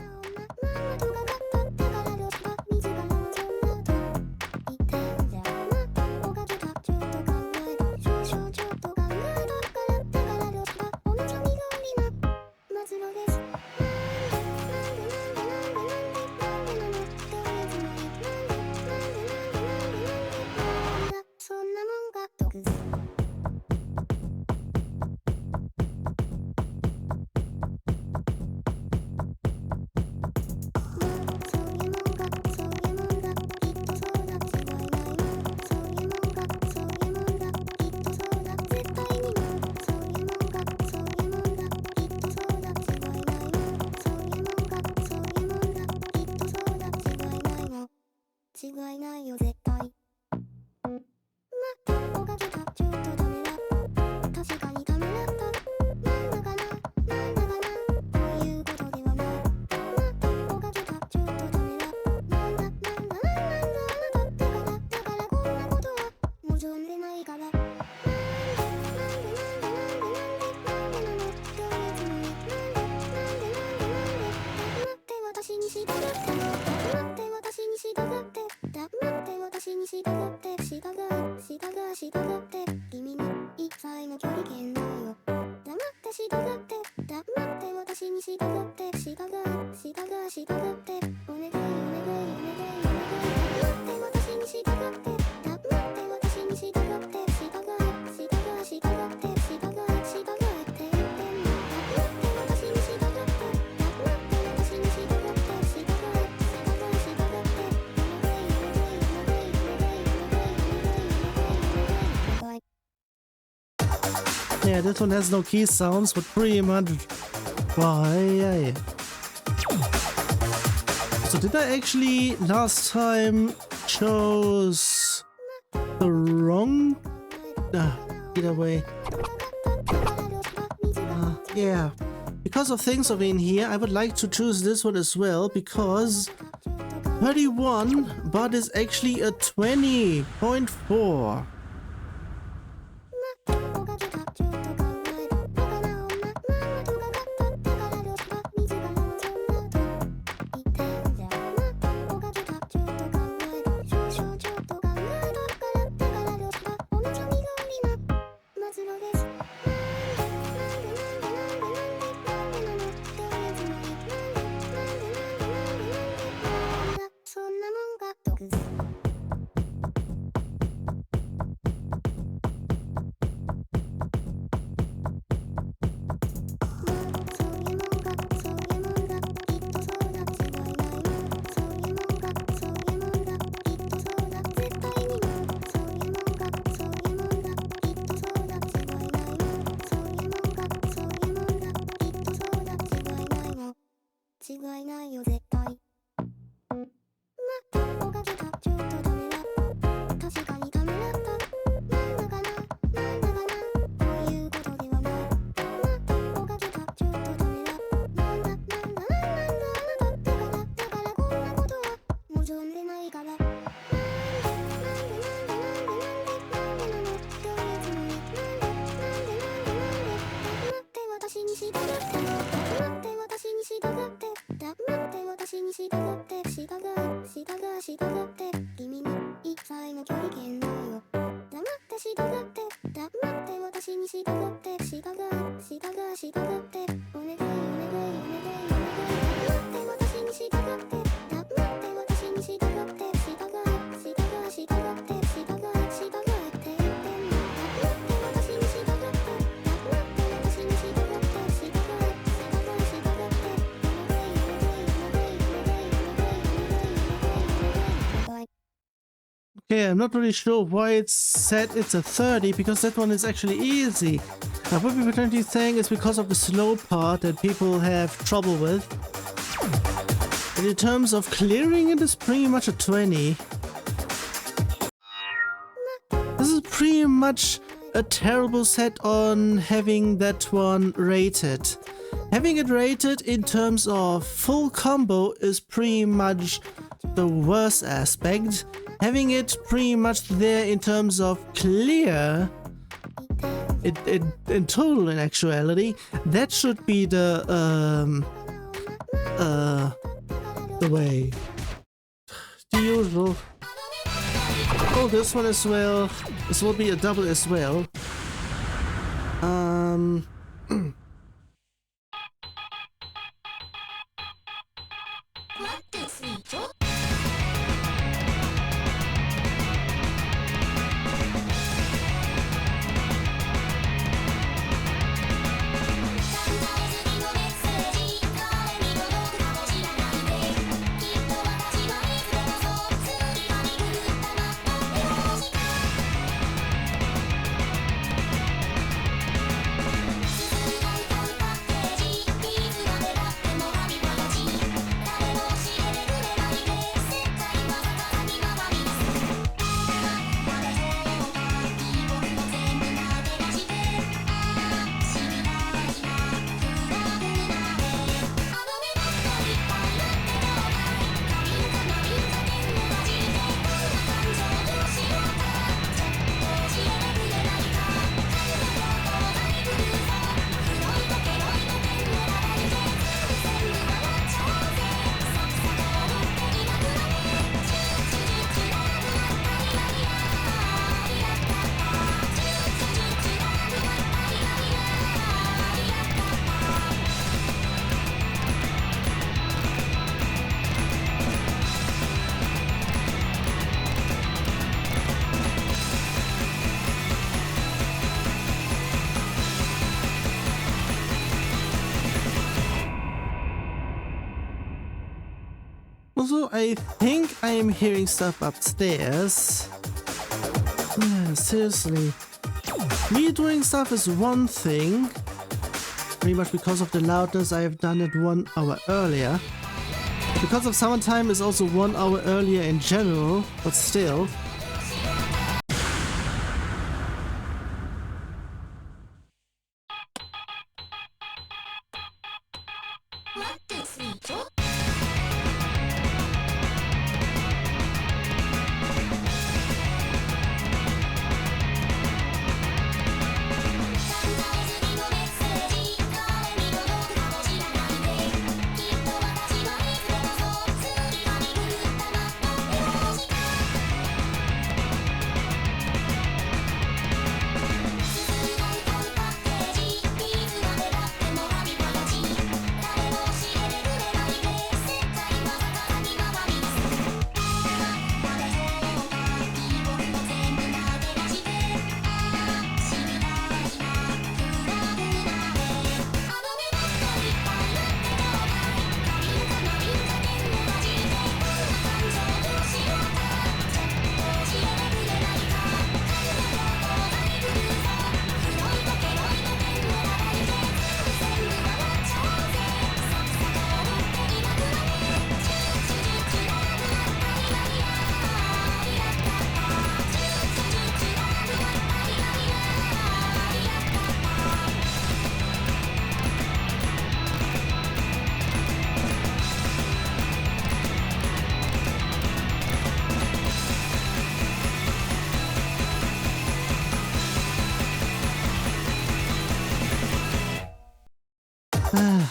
Yeah, this one has no key sounds, but pretty much. Wow, yeah. So did I actually last time chose the wrong? Either way. Yeah. Because of things over in here, I would like to choose this one as well, because 31, but it's actually a 20.4. Okay, I'm not really sure why it said it's a 30, because that one is actually easy. I would be potentially saying it's because of the slow part that people have trouble with. And in terms of clearing it, it's pretty much a 20. This is pretty much a terrible set on having that one rated. Having it rated in terms of full combo is pretty much the worst aspect. Having it pretty much there in terms of clear, in total in actuality, that should be the way. The usual. Oh, this one as well. This will be a double as well. Also, I think I am hearing stuff upstairs. Yeah, seriously. Me doing stuff is one thing. Pretty much because of the loudness, I have done it 1 hour earlier. Because of summertime is also 1 hour earlier in general, but still.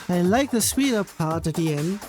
I like the speed up part at the end.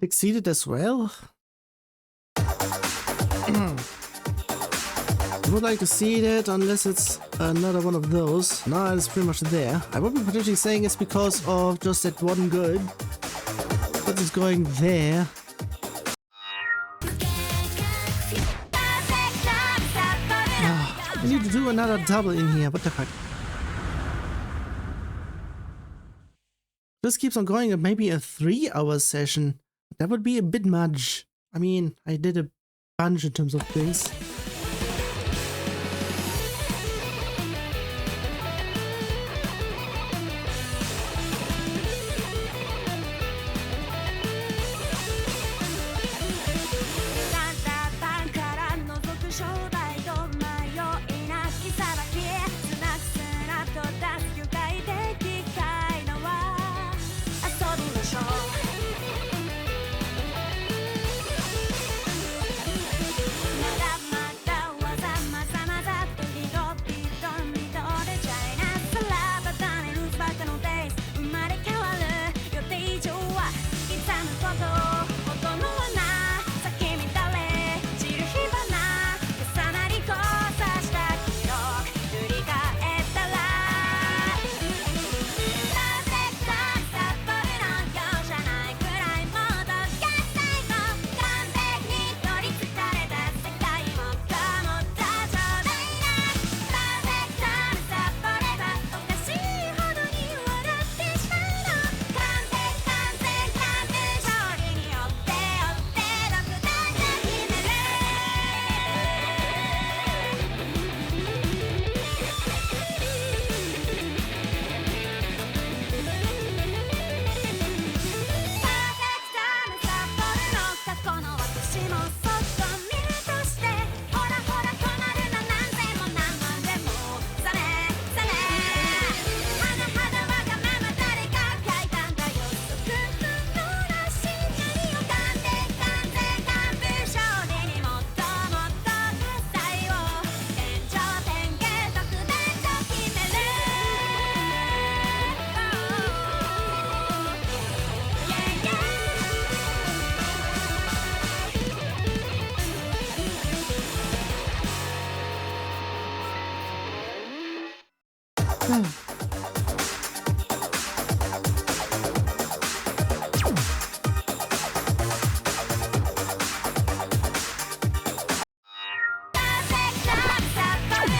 Exceeded as well. I would like to see that unless it's another one of those. No, it's pretty much there. I would be potentially saying it's because of just that one good. But it's going there. I need to do another double in here. What the fuck? This keeps on going at maybe a 3-hour session. That would be a bit much. I mean, I did a bunch in terms of things.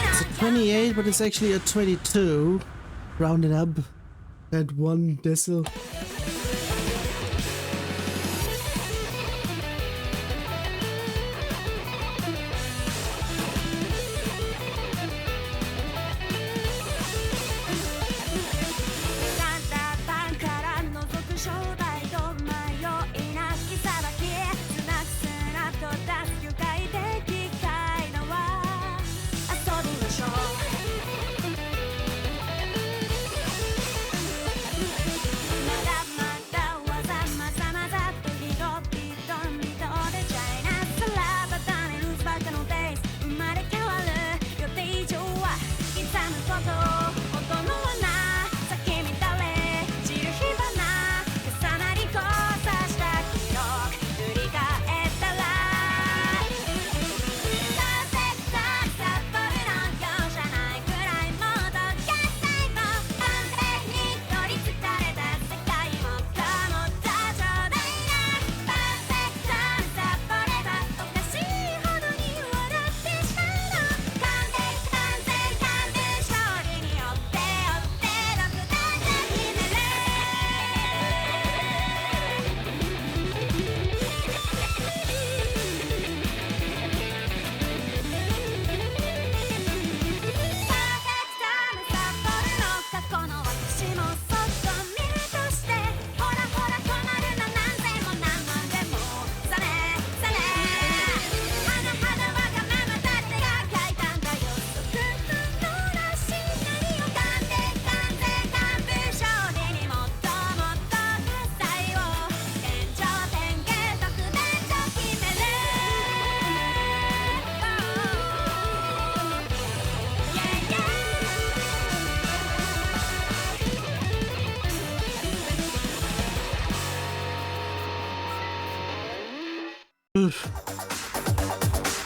It's a 28, but it's actually a 22. Rounded up at 1 decimal.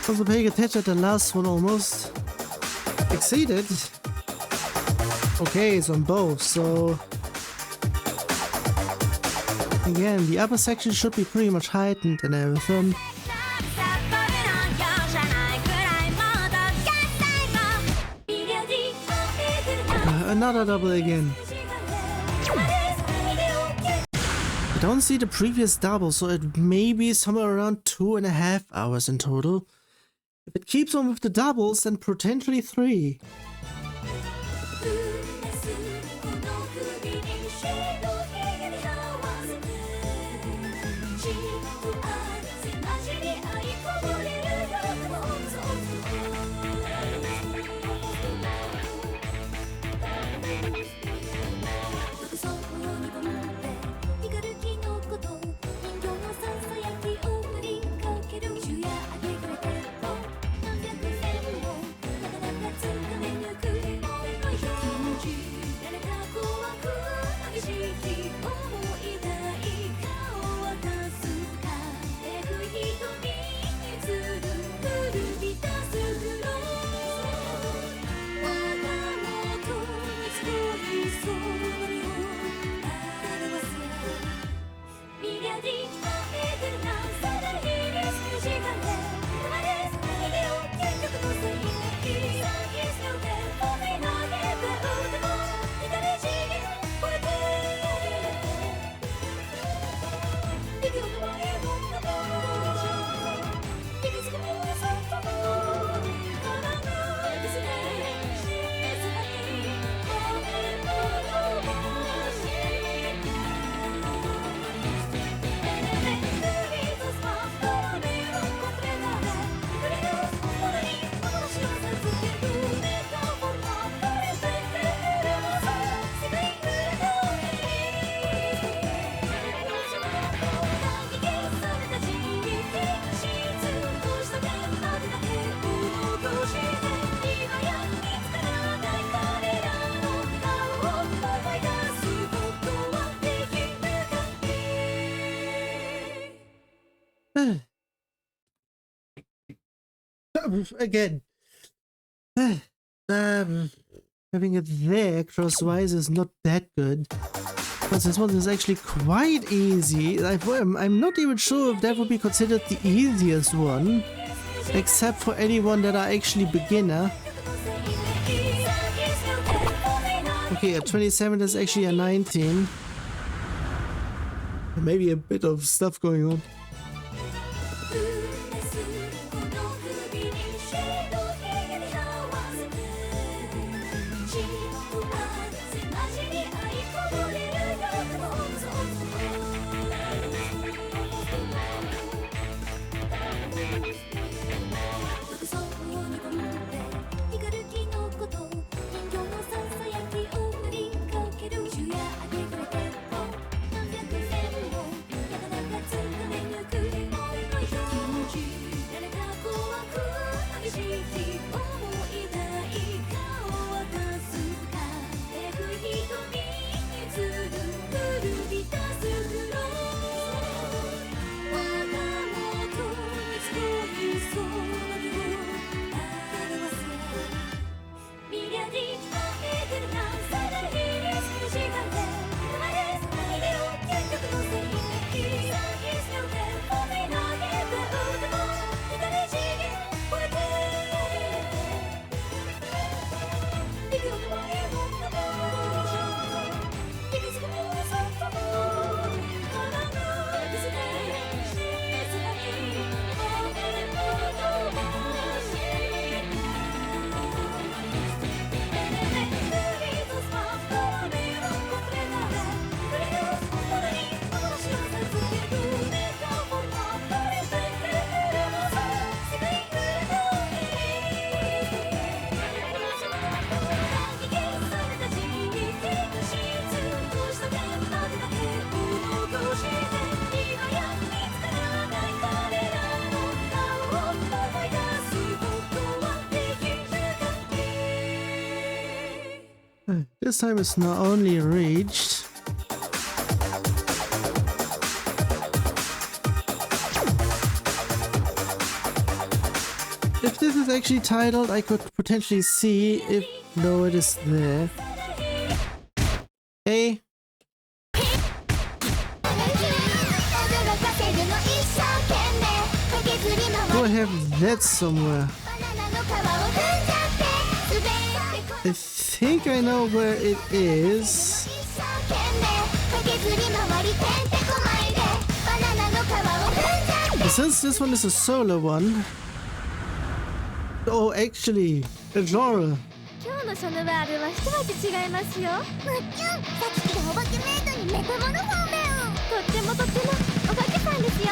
Also paying attention, the last one almost exceeded. Okay, it's on both, so again, the upper section should be pretty much heightened and everything. Another double again. I don't see the previous double, so it may be somewhere around 2.5 hours in total. If it keeps on with the doubles, then potentially 3. Again, having it there crosswise is not that good. But this one is actually quite easy. I'm not even sure if that would be considered the easiest one, except for anyone that are actually beginner. Okay, a 27 is actually a 19. Maybe a bit of stuff going on. This time it's not only reached. If this is actually titled, I could potentially see if no, it is there. Hey. Do I have that somewhere? I think I know where it is. But since this one is a solo one. Oh, actually, a genre. 今日のショヌワールは一味違いますよ。むっきゅん、さっきのお化けメイドにメタモの方面。とってもお化けさんですよ。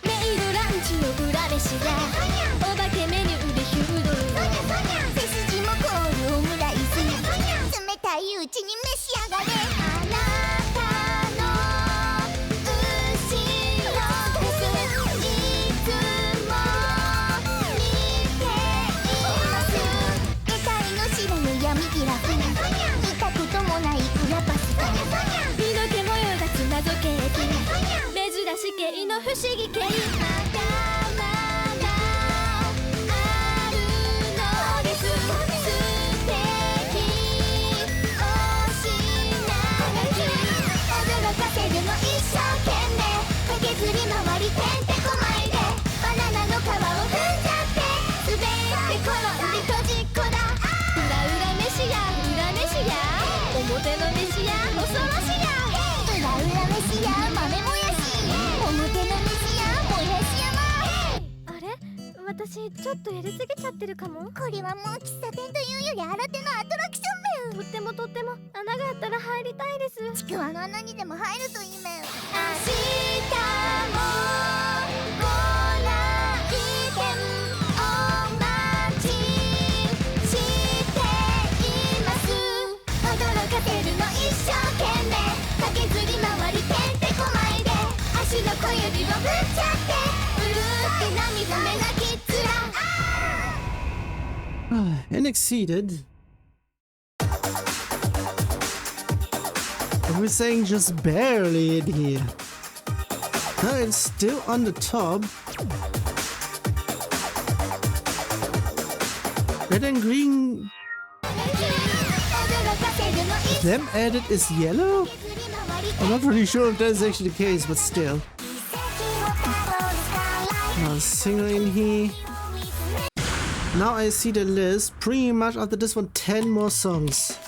メイドランチの裏飯だ。お化けメニューでヒュードル。背筋も凍るオムライス。冷たいうちに召し上がれ。の不思議系まだまだあるのです。素敵おしなき驚かせるの一生懸命駆けずり回りてんてこまいでバナナの皮を踏んじゃって滑って転んで閉じっこだ。裏飯や表の飯や恐ろしや裏飯や豆もやし表の飯やもやし山。あれ私ちょっとやりすぎちゃってるかも。これはもう喫茶店というより新手のアトラクションメン。とっても穴があったら入りたいです。ちくわの穴にでも入るといいメン。明日もご来店お待ちしています。驚かせるの一生懸命駆けずり回りてんてこまいで足の小指を振っちゃってうるって涙目がきっつら。And exceeded. We're saying just barely in here. No, it's still on the top. Red and green. Them added is yellow? I'm not really sure if that is actually the case, but still. Now singer in here. Now I see the list. Pretty much after this one, 10 more songs.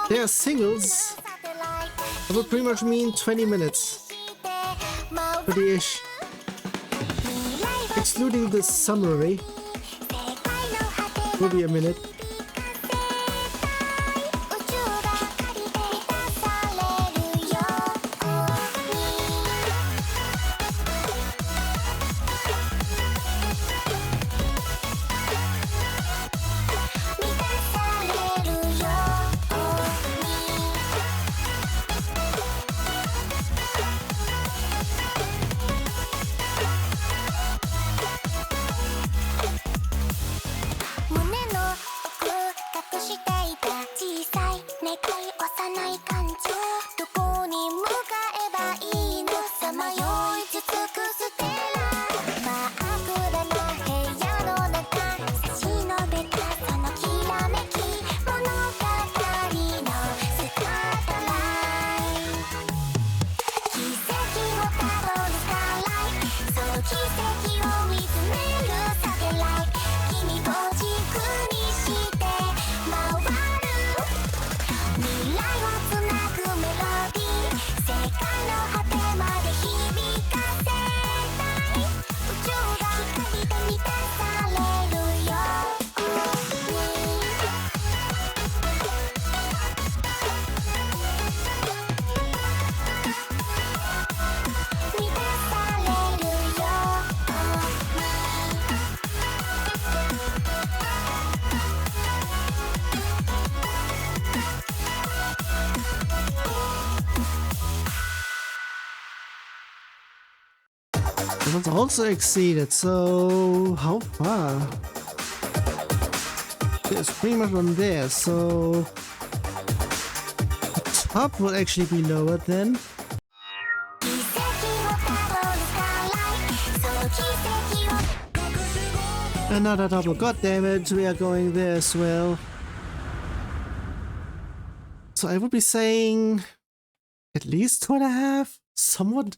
They are singles. That would pretty much mean 20 minutes. 30-ish. Excluding the summary. Will be a minute. That one's also exceeded, so how far? It's pretty much on there, so the top will actually be lower then. Another double, god damn it, we are going there as well. So I would be saying at least 2.5, somewhat.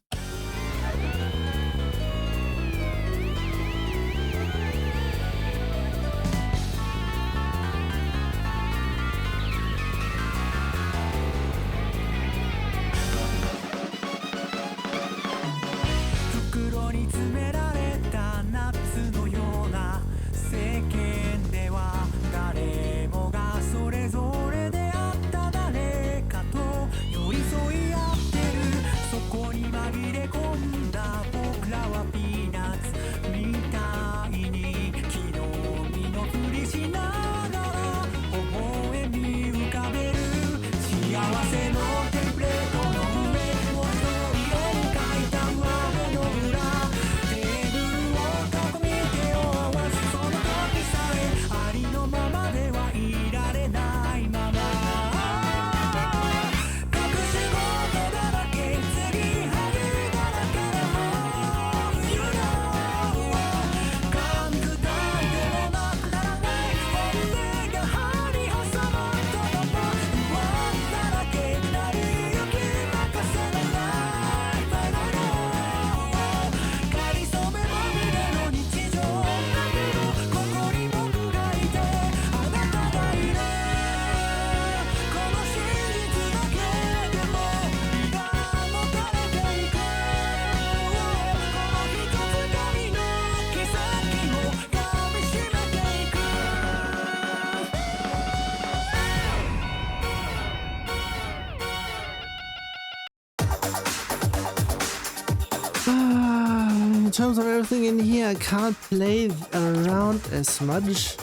In terms of everything in here, I can't play around as much.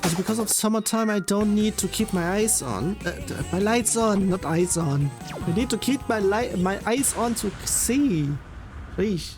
But because of summertime, I don't need to keep my eyes on. My lights on, not eyes on. I need to keep my eyes on to see. Eesh.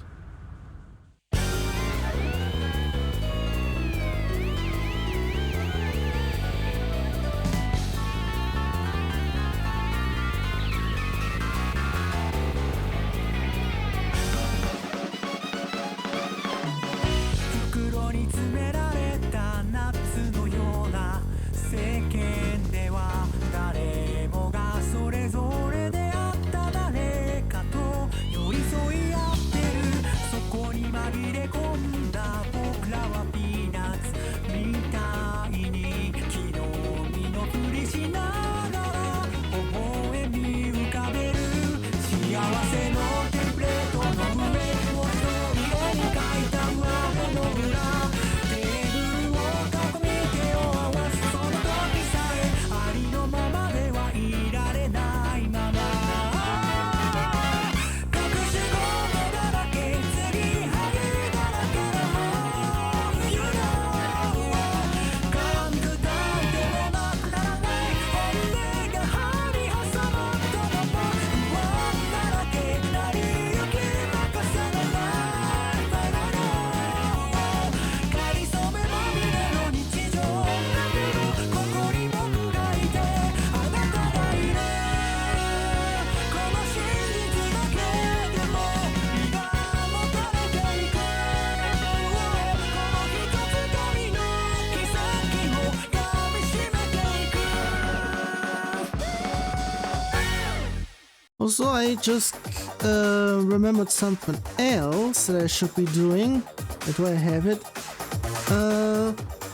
Also, I just remembered something else that I should be doing. Where do I have it?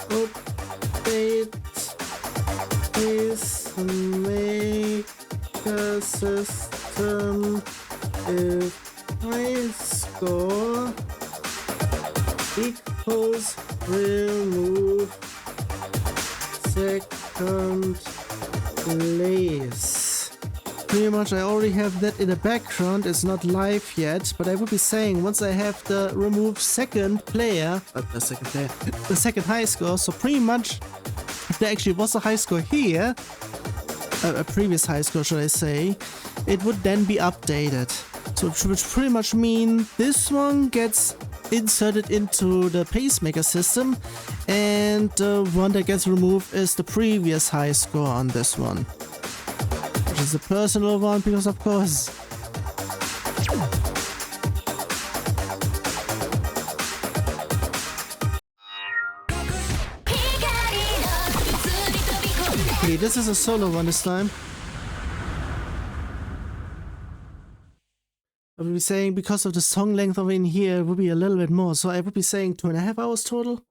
Update is make a system if high score equals remove second place. Pretty much I already have that in the background. It's not live yet, but I would be saying once I have the remove second player, the second high score, so pretty much if there actually was a high score here, a previous high score should I say, it would then be updated. So which pretty much mean this one gets inserted into the pacemaker system, and the one that gets removed is the previous high score on this one, which is a personal one because of course. Okay, this is a solo one this time. I would be saying because of the song length of in here, it would be a little bit more. So I would be saying 2.5 hours total.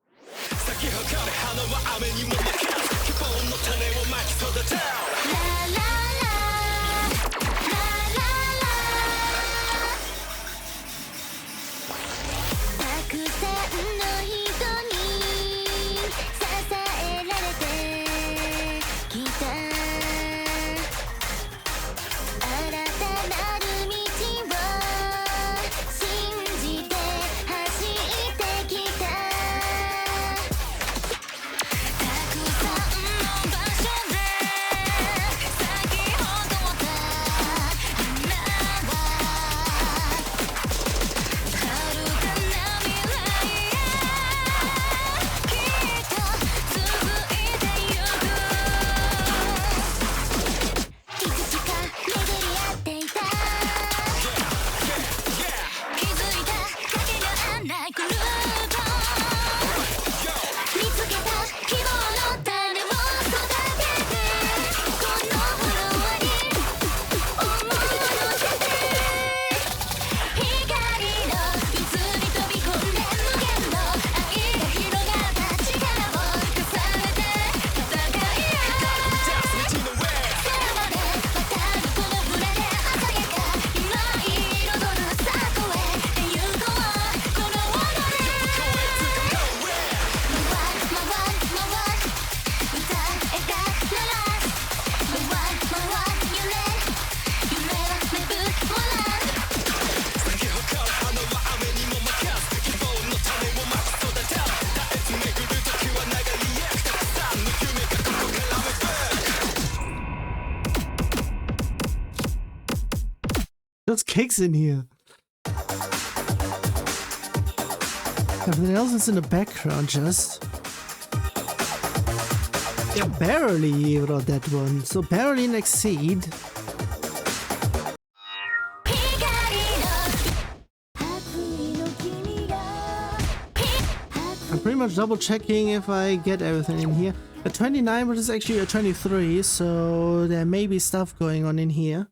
There's cakes in here. Everything else is in the background just. Yeah, barely wrote that one. So barely an exceed. I'm pretty much double checking if I get everything in here. A 29, but it's actually a 23, so there may be stuff going on in here.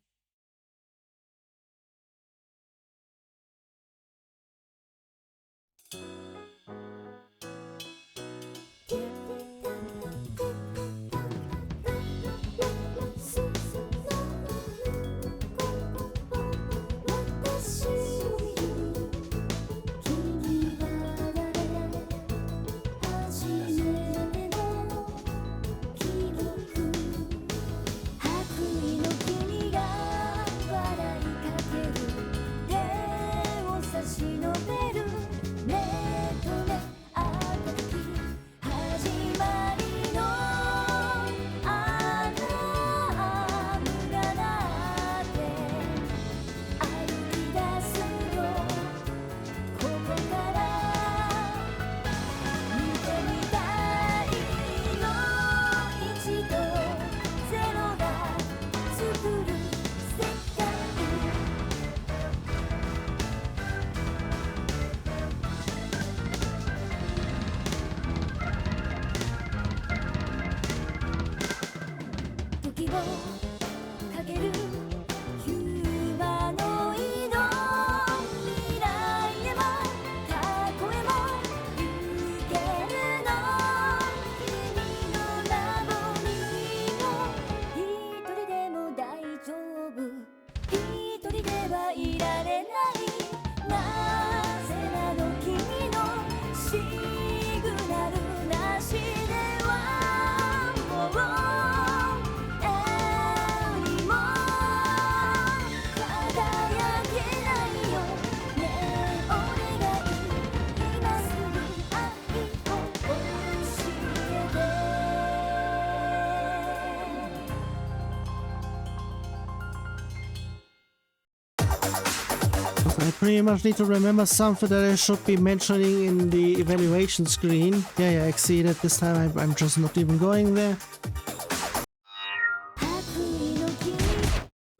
pretty much need to remember something that I should be mentioning in the evaluation screen. Yeah, I see that this time I'm just not even going there.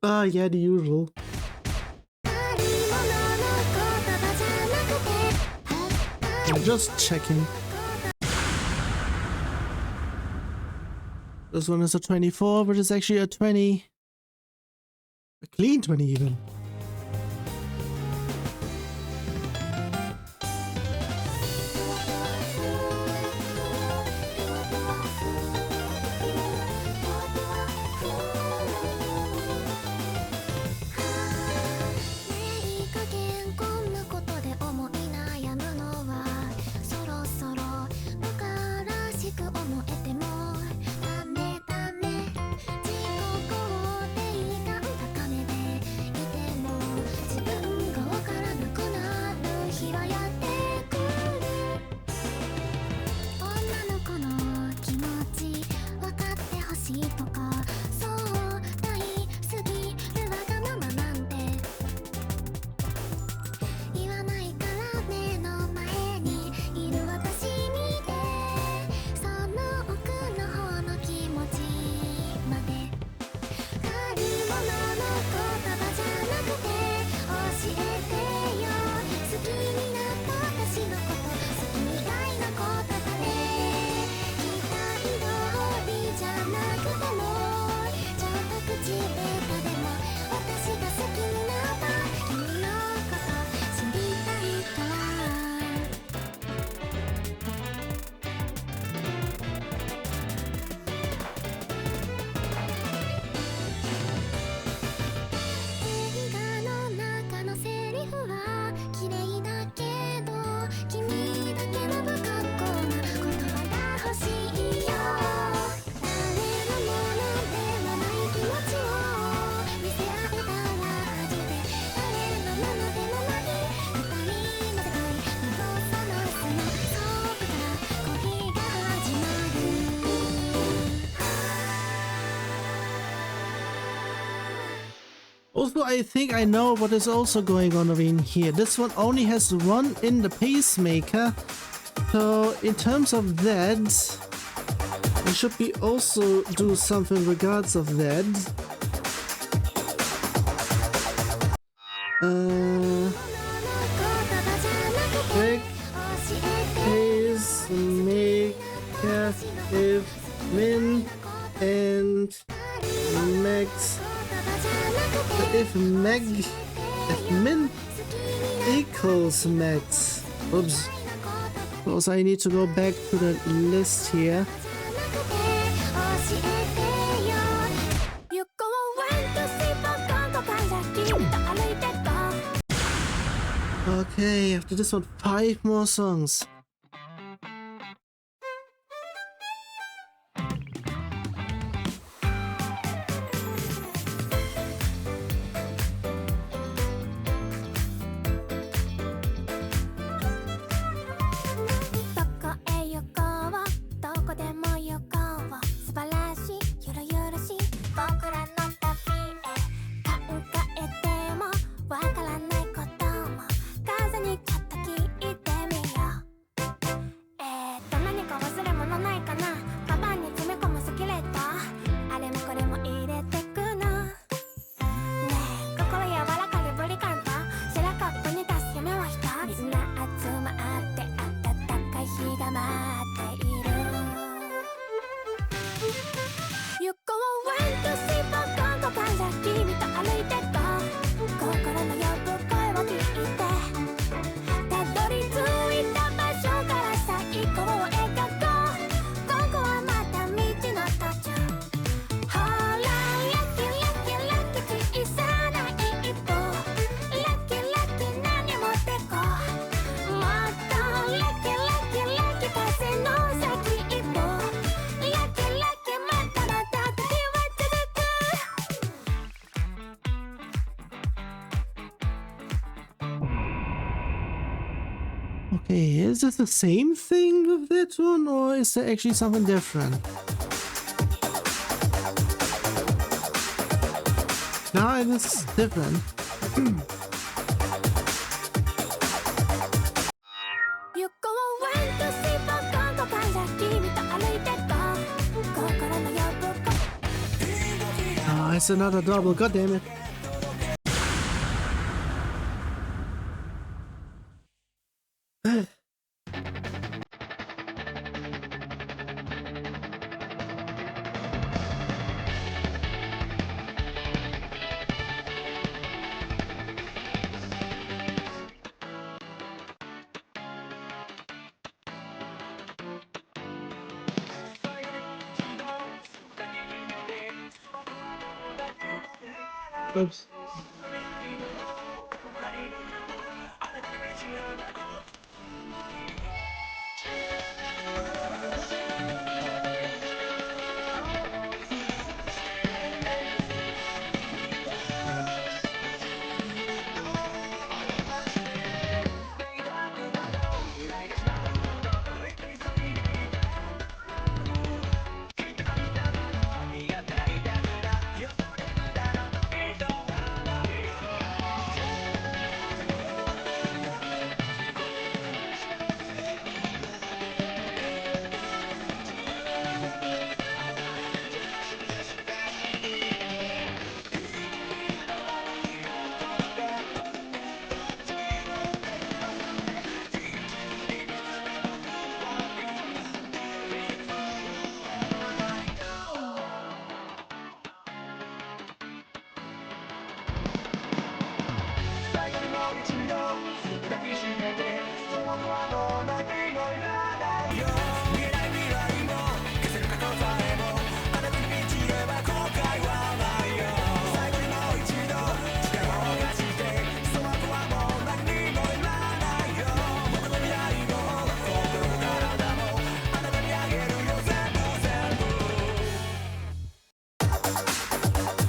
Ah, yeah, the usual. I'm just checking. This one is a 24, but it's actually a 20. A clean 20 even. Also, I think I know what is also going on over in here. This one only has one in the pacemaker. So, in terms of that, I should be also do something regards of that. Pacemaker if min and max. If min equals max. Oops. Because I need to go back to the list here. Okay, after this one, 5 more songs. Okay, is this the same thing with that one, or is there actually something different? No, it's different. It's another double, god damn it. Oops.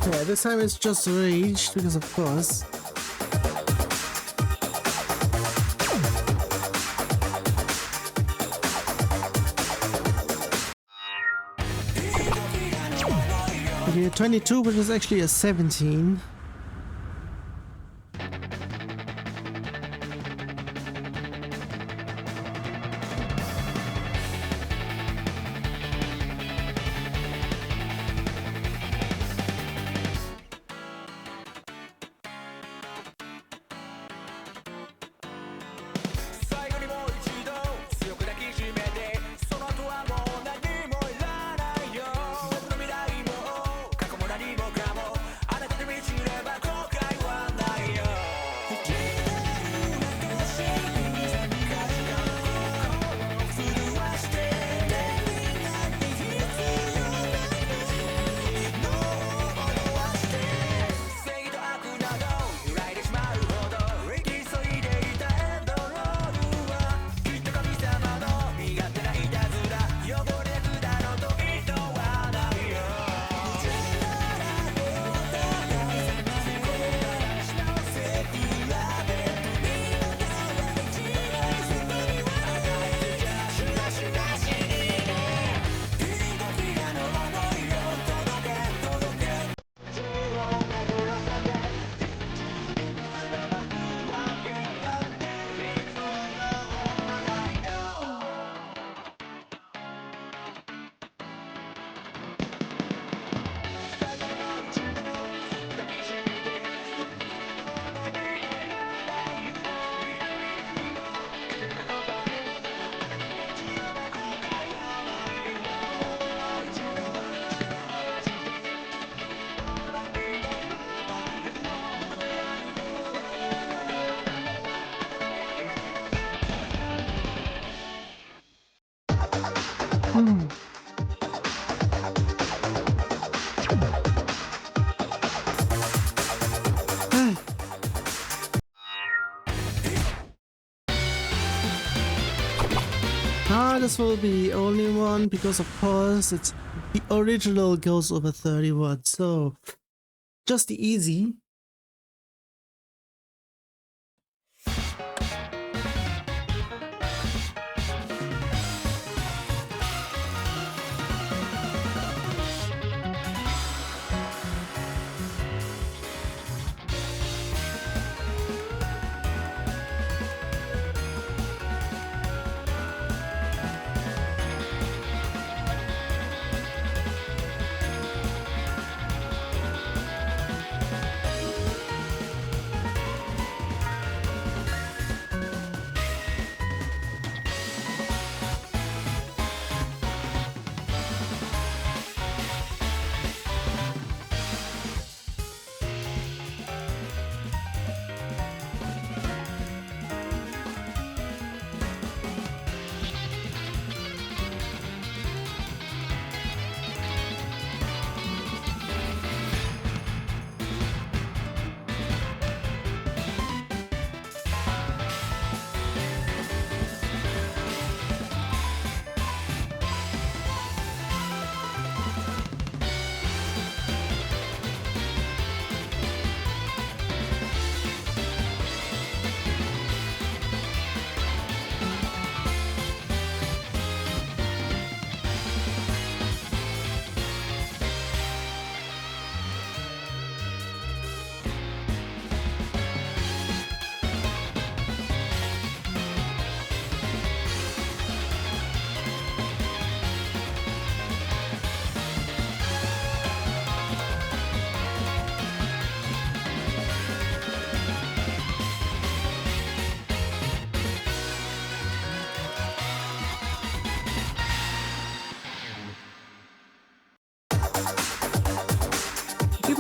Yeah, this time it's just rage, because of course. Okay, 22, which is actually a 17. This will be the only one because of course it's the original goes over 31, so just the easy.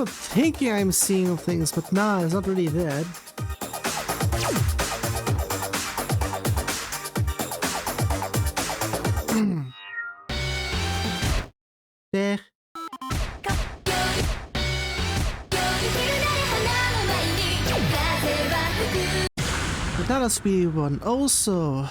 also thinking I'm seeing things, but nah, it's not really that. There. Another speedy one also.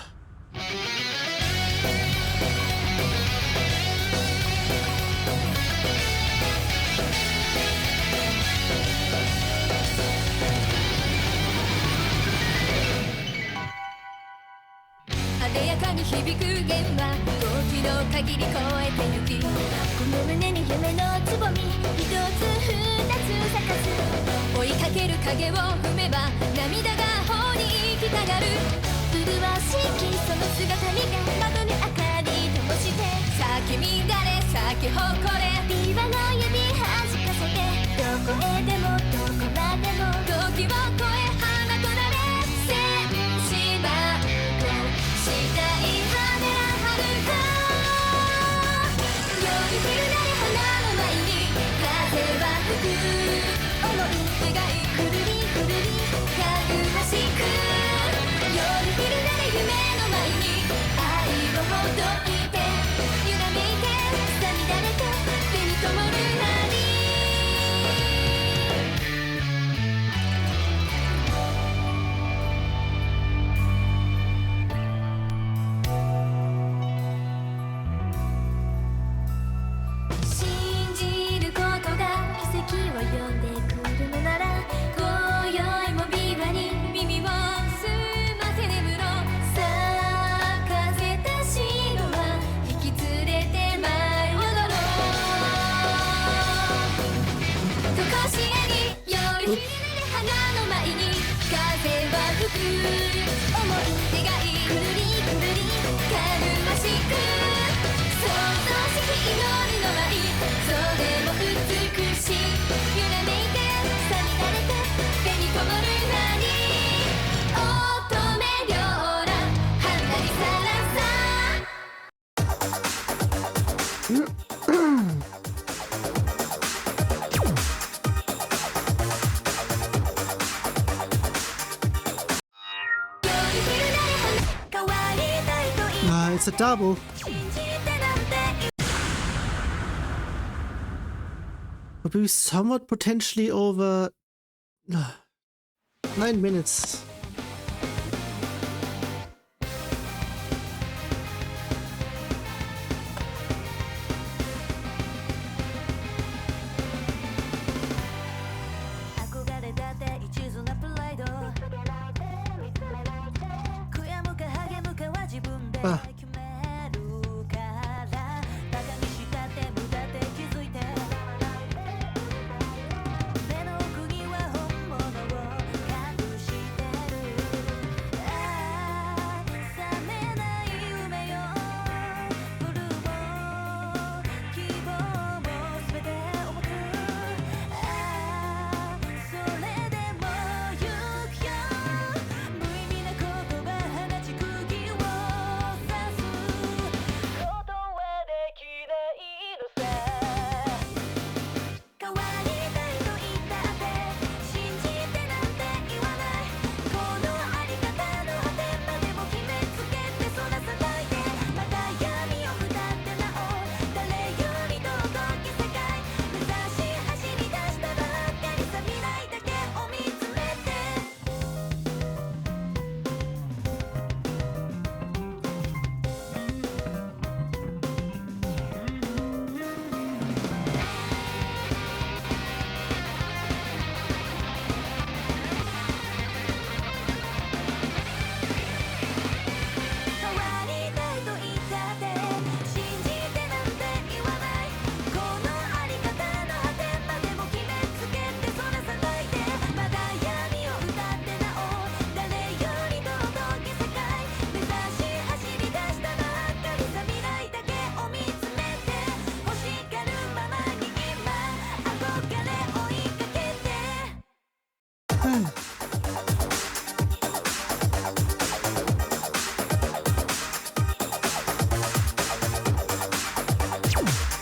It's a double. But we're somewhat potentially over 9 minutes.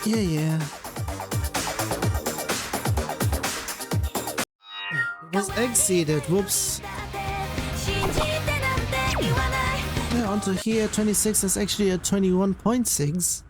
Yeah, yeah. Was exceeded. Whoops. Yeah, onto here. 26 is actually a 21.6.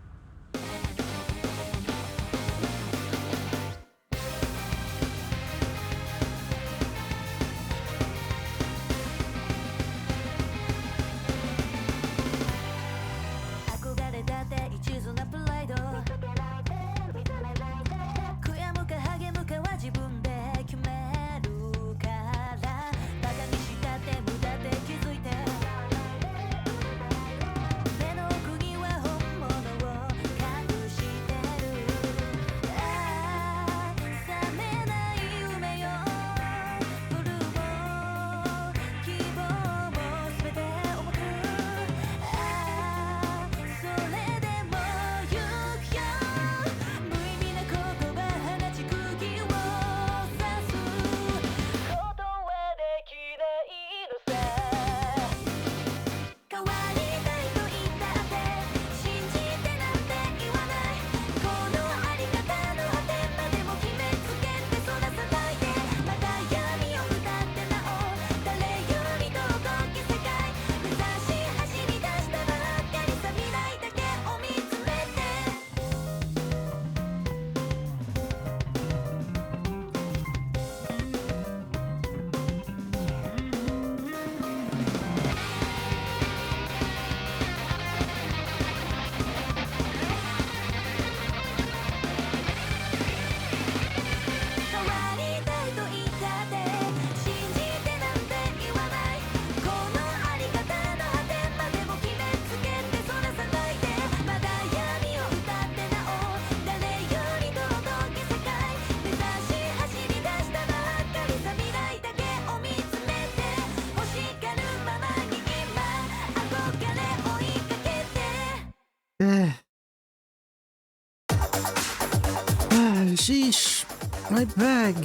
Sheesh, my bag.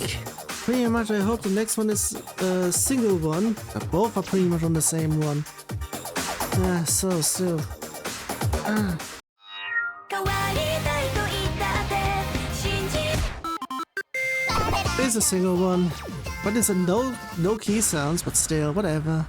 Pretty much, I hope the next one is a single one. Both are pretty much on the same one. So still. It's a single one, but it's a no key sounds, but still, whatever.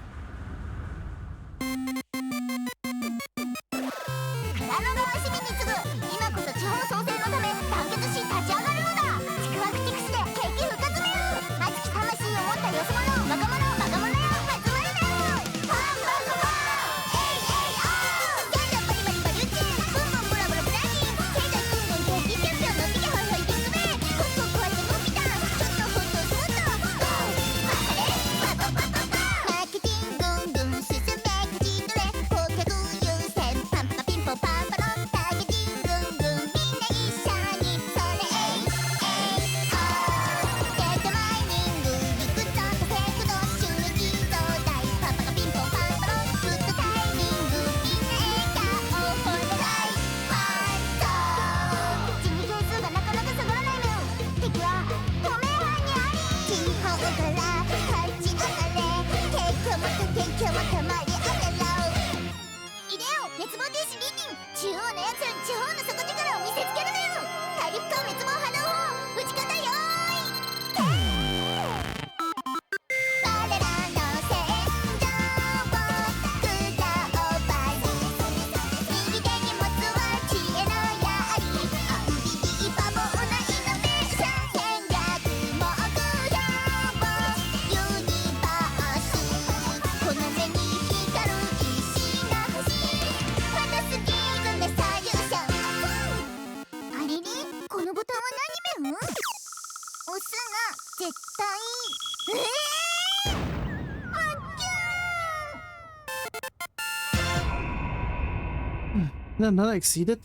No, not exceeded.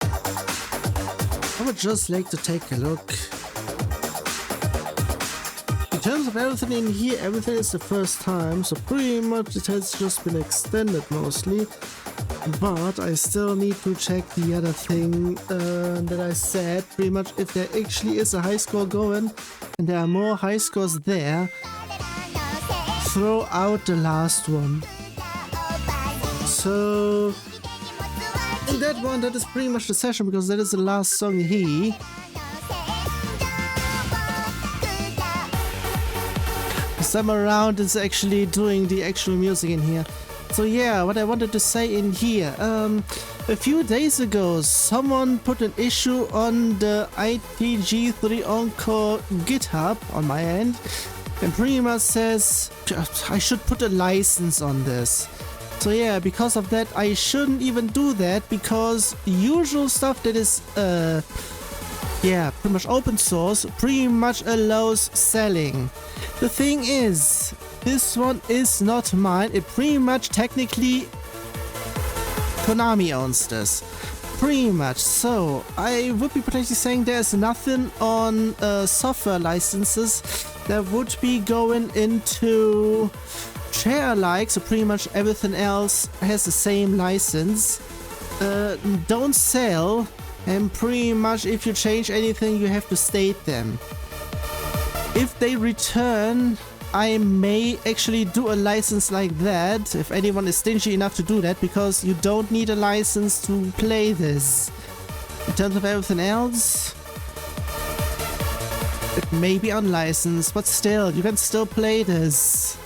I would just like to take a look. In terms of everything in here, everything is the first time, so pretty much it has just been extended mostly. But I still need to check the other thing that I said. Pretty much if there actually is a high score going, and there are more high scores there, throw out the last one. So in that one, that is pretty much the session, because that is the last song here. Sam around is actually doing the actual music in here. So yeah, what I wanted to say in here, a few days ago someone put an issue on the ITG3 Encore GitHub on my end and pretty much says I should put a license on this. So yeah, because of that I shouldn't even do that, because usual stuff that is yeah, pretty much open source pretty much allows selling. The thing is, this one is not mine. It pretty much technically Konami owns this. Pretty much. So I would be potentially saying there's nothing on software licenses that would be going into share alike, so pretty much everything else has the same license. Don't sell, and pretty much if you change anything you have to state them. If they return, I may actually do a license like that, if anyone is stingy enough to do that, because you don't need a license to play this. In terms of everything else, it may be unlicensed, but still, you can still play this.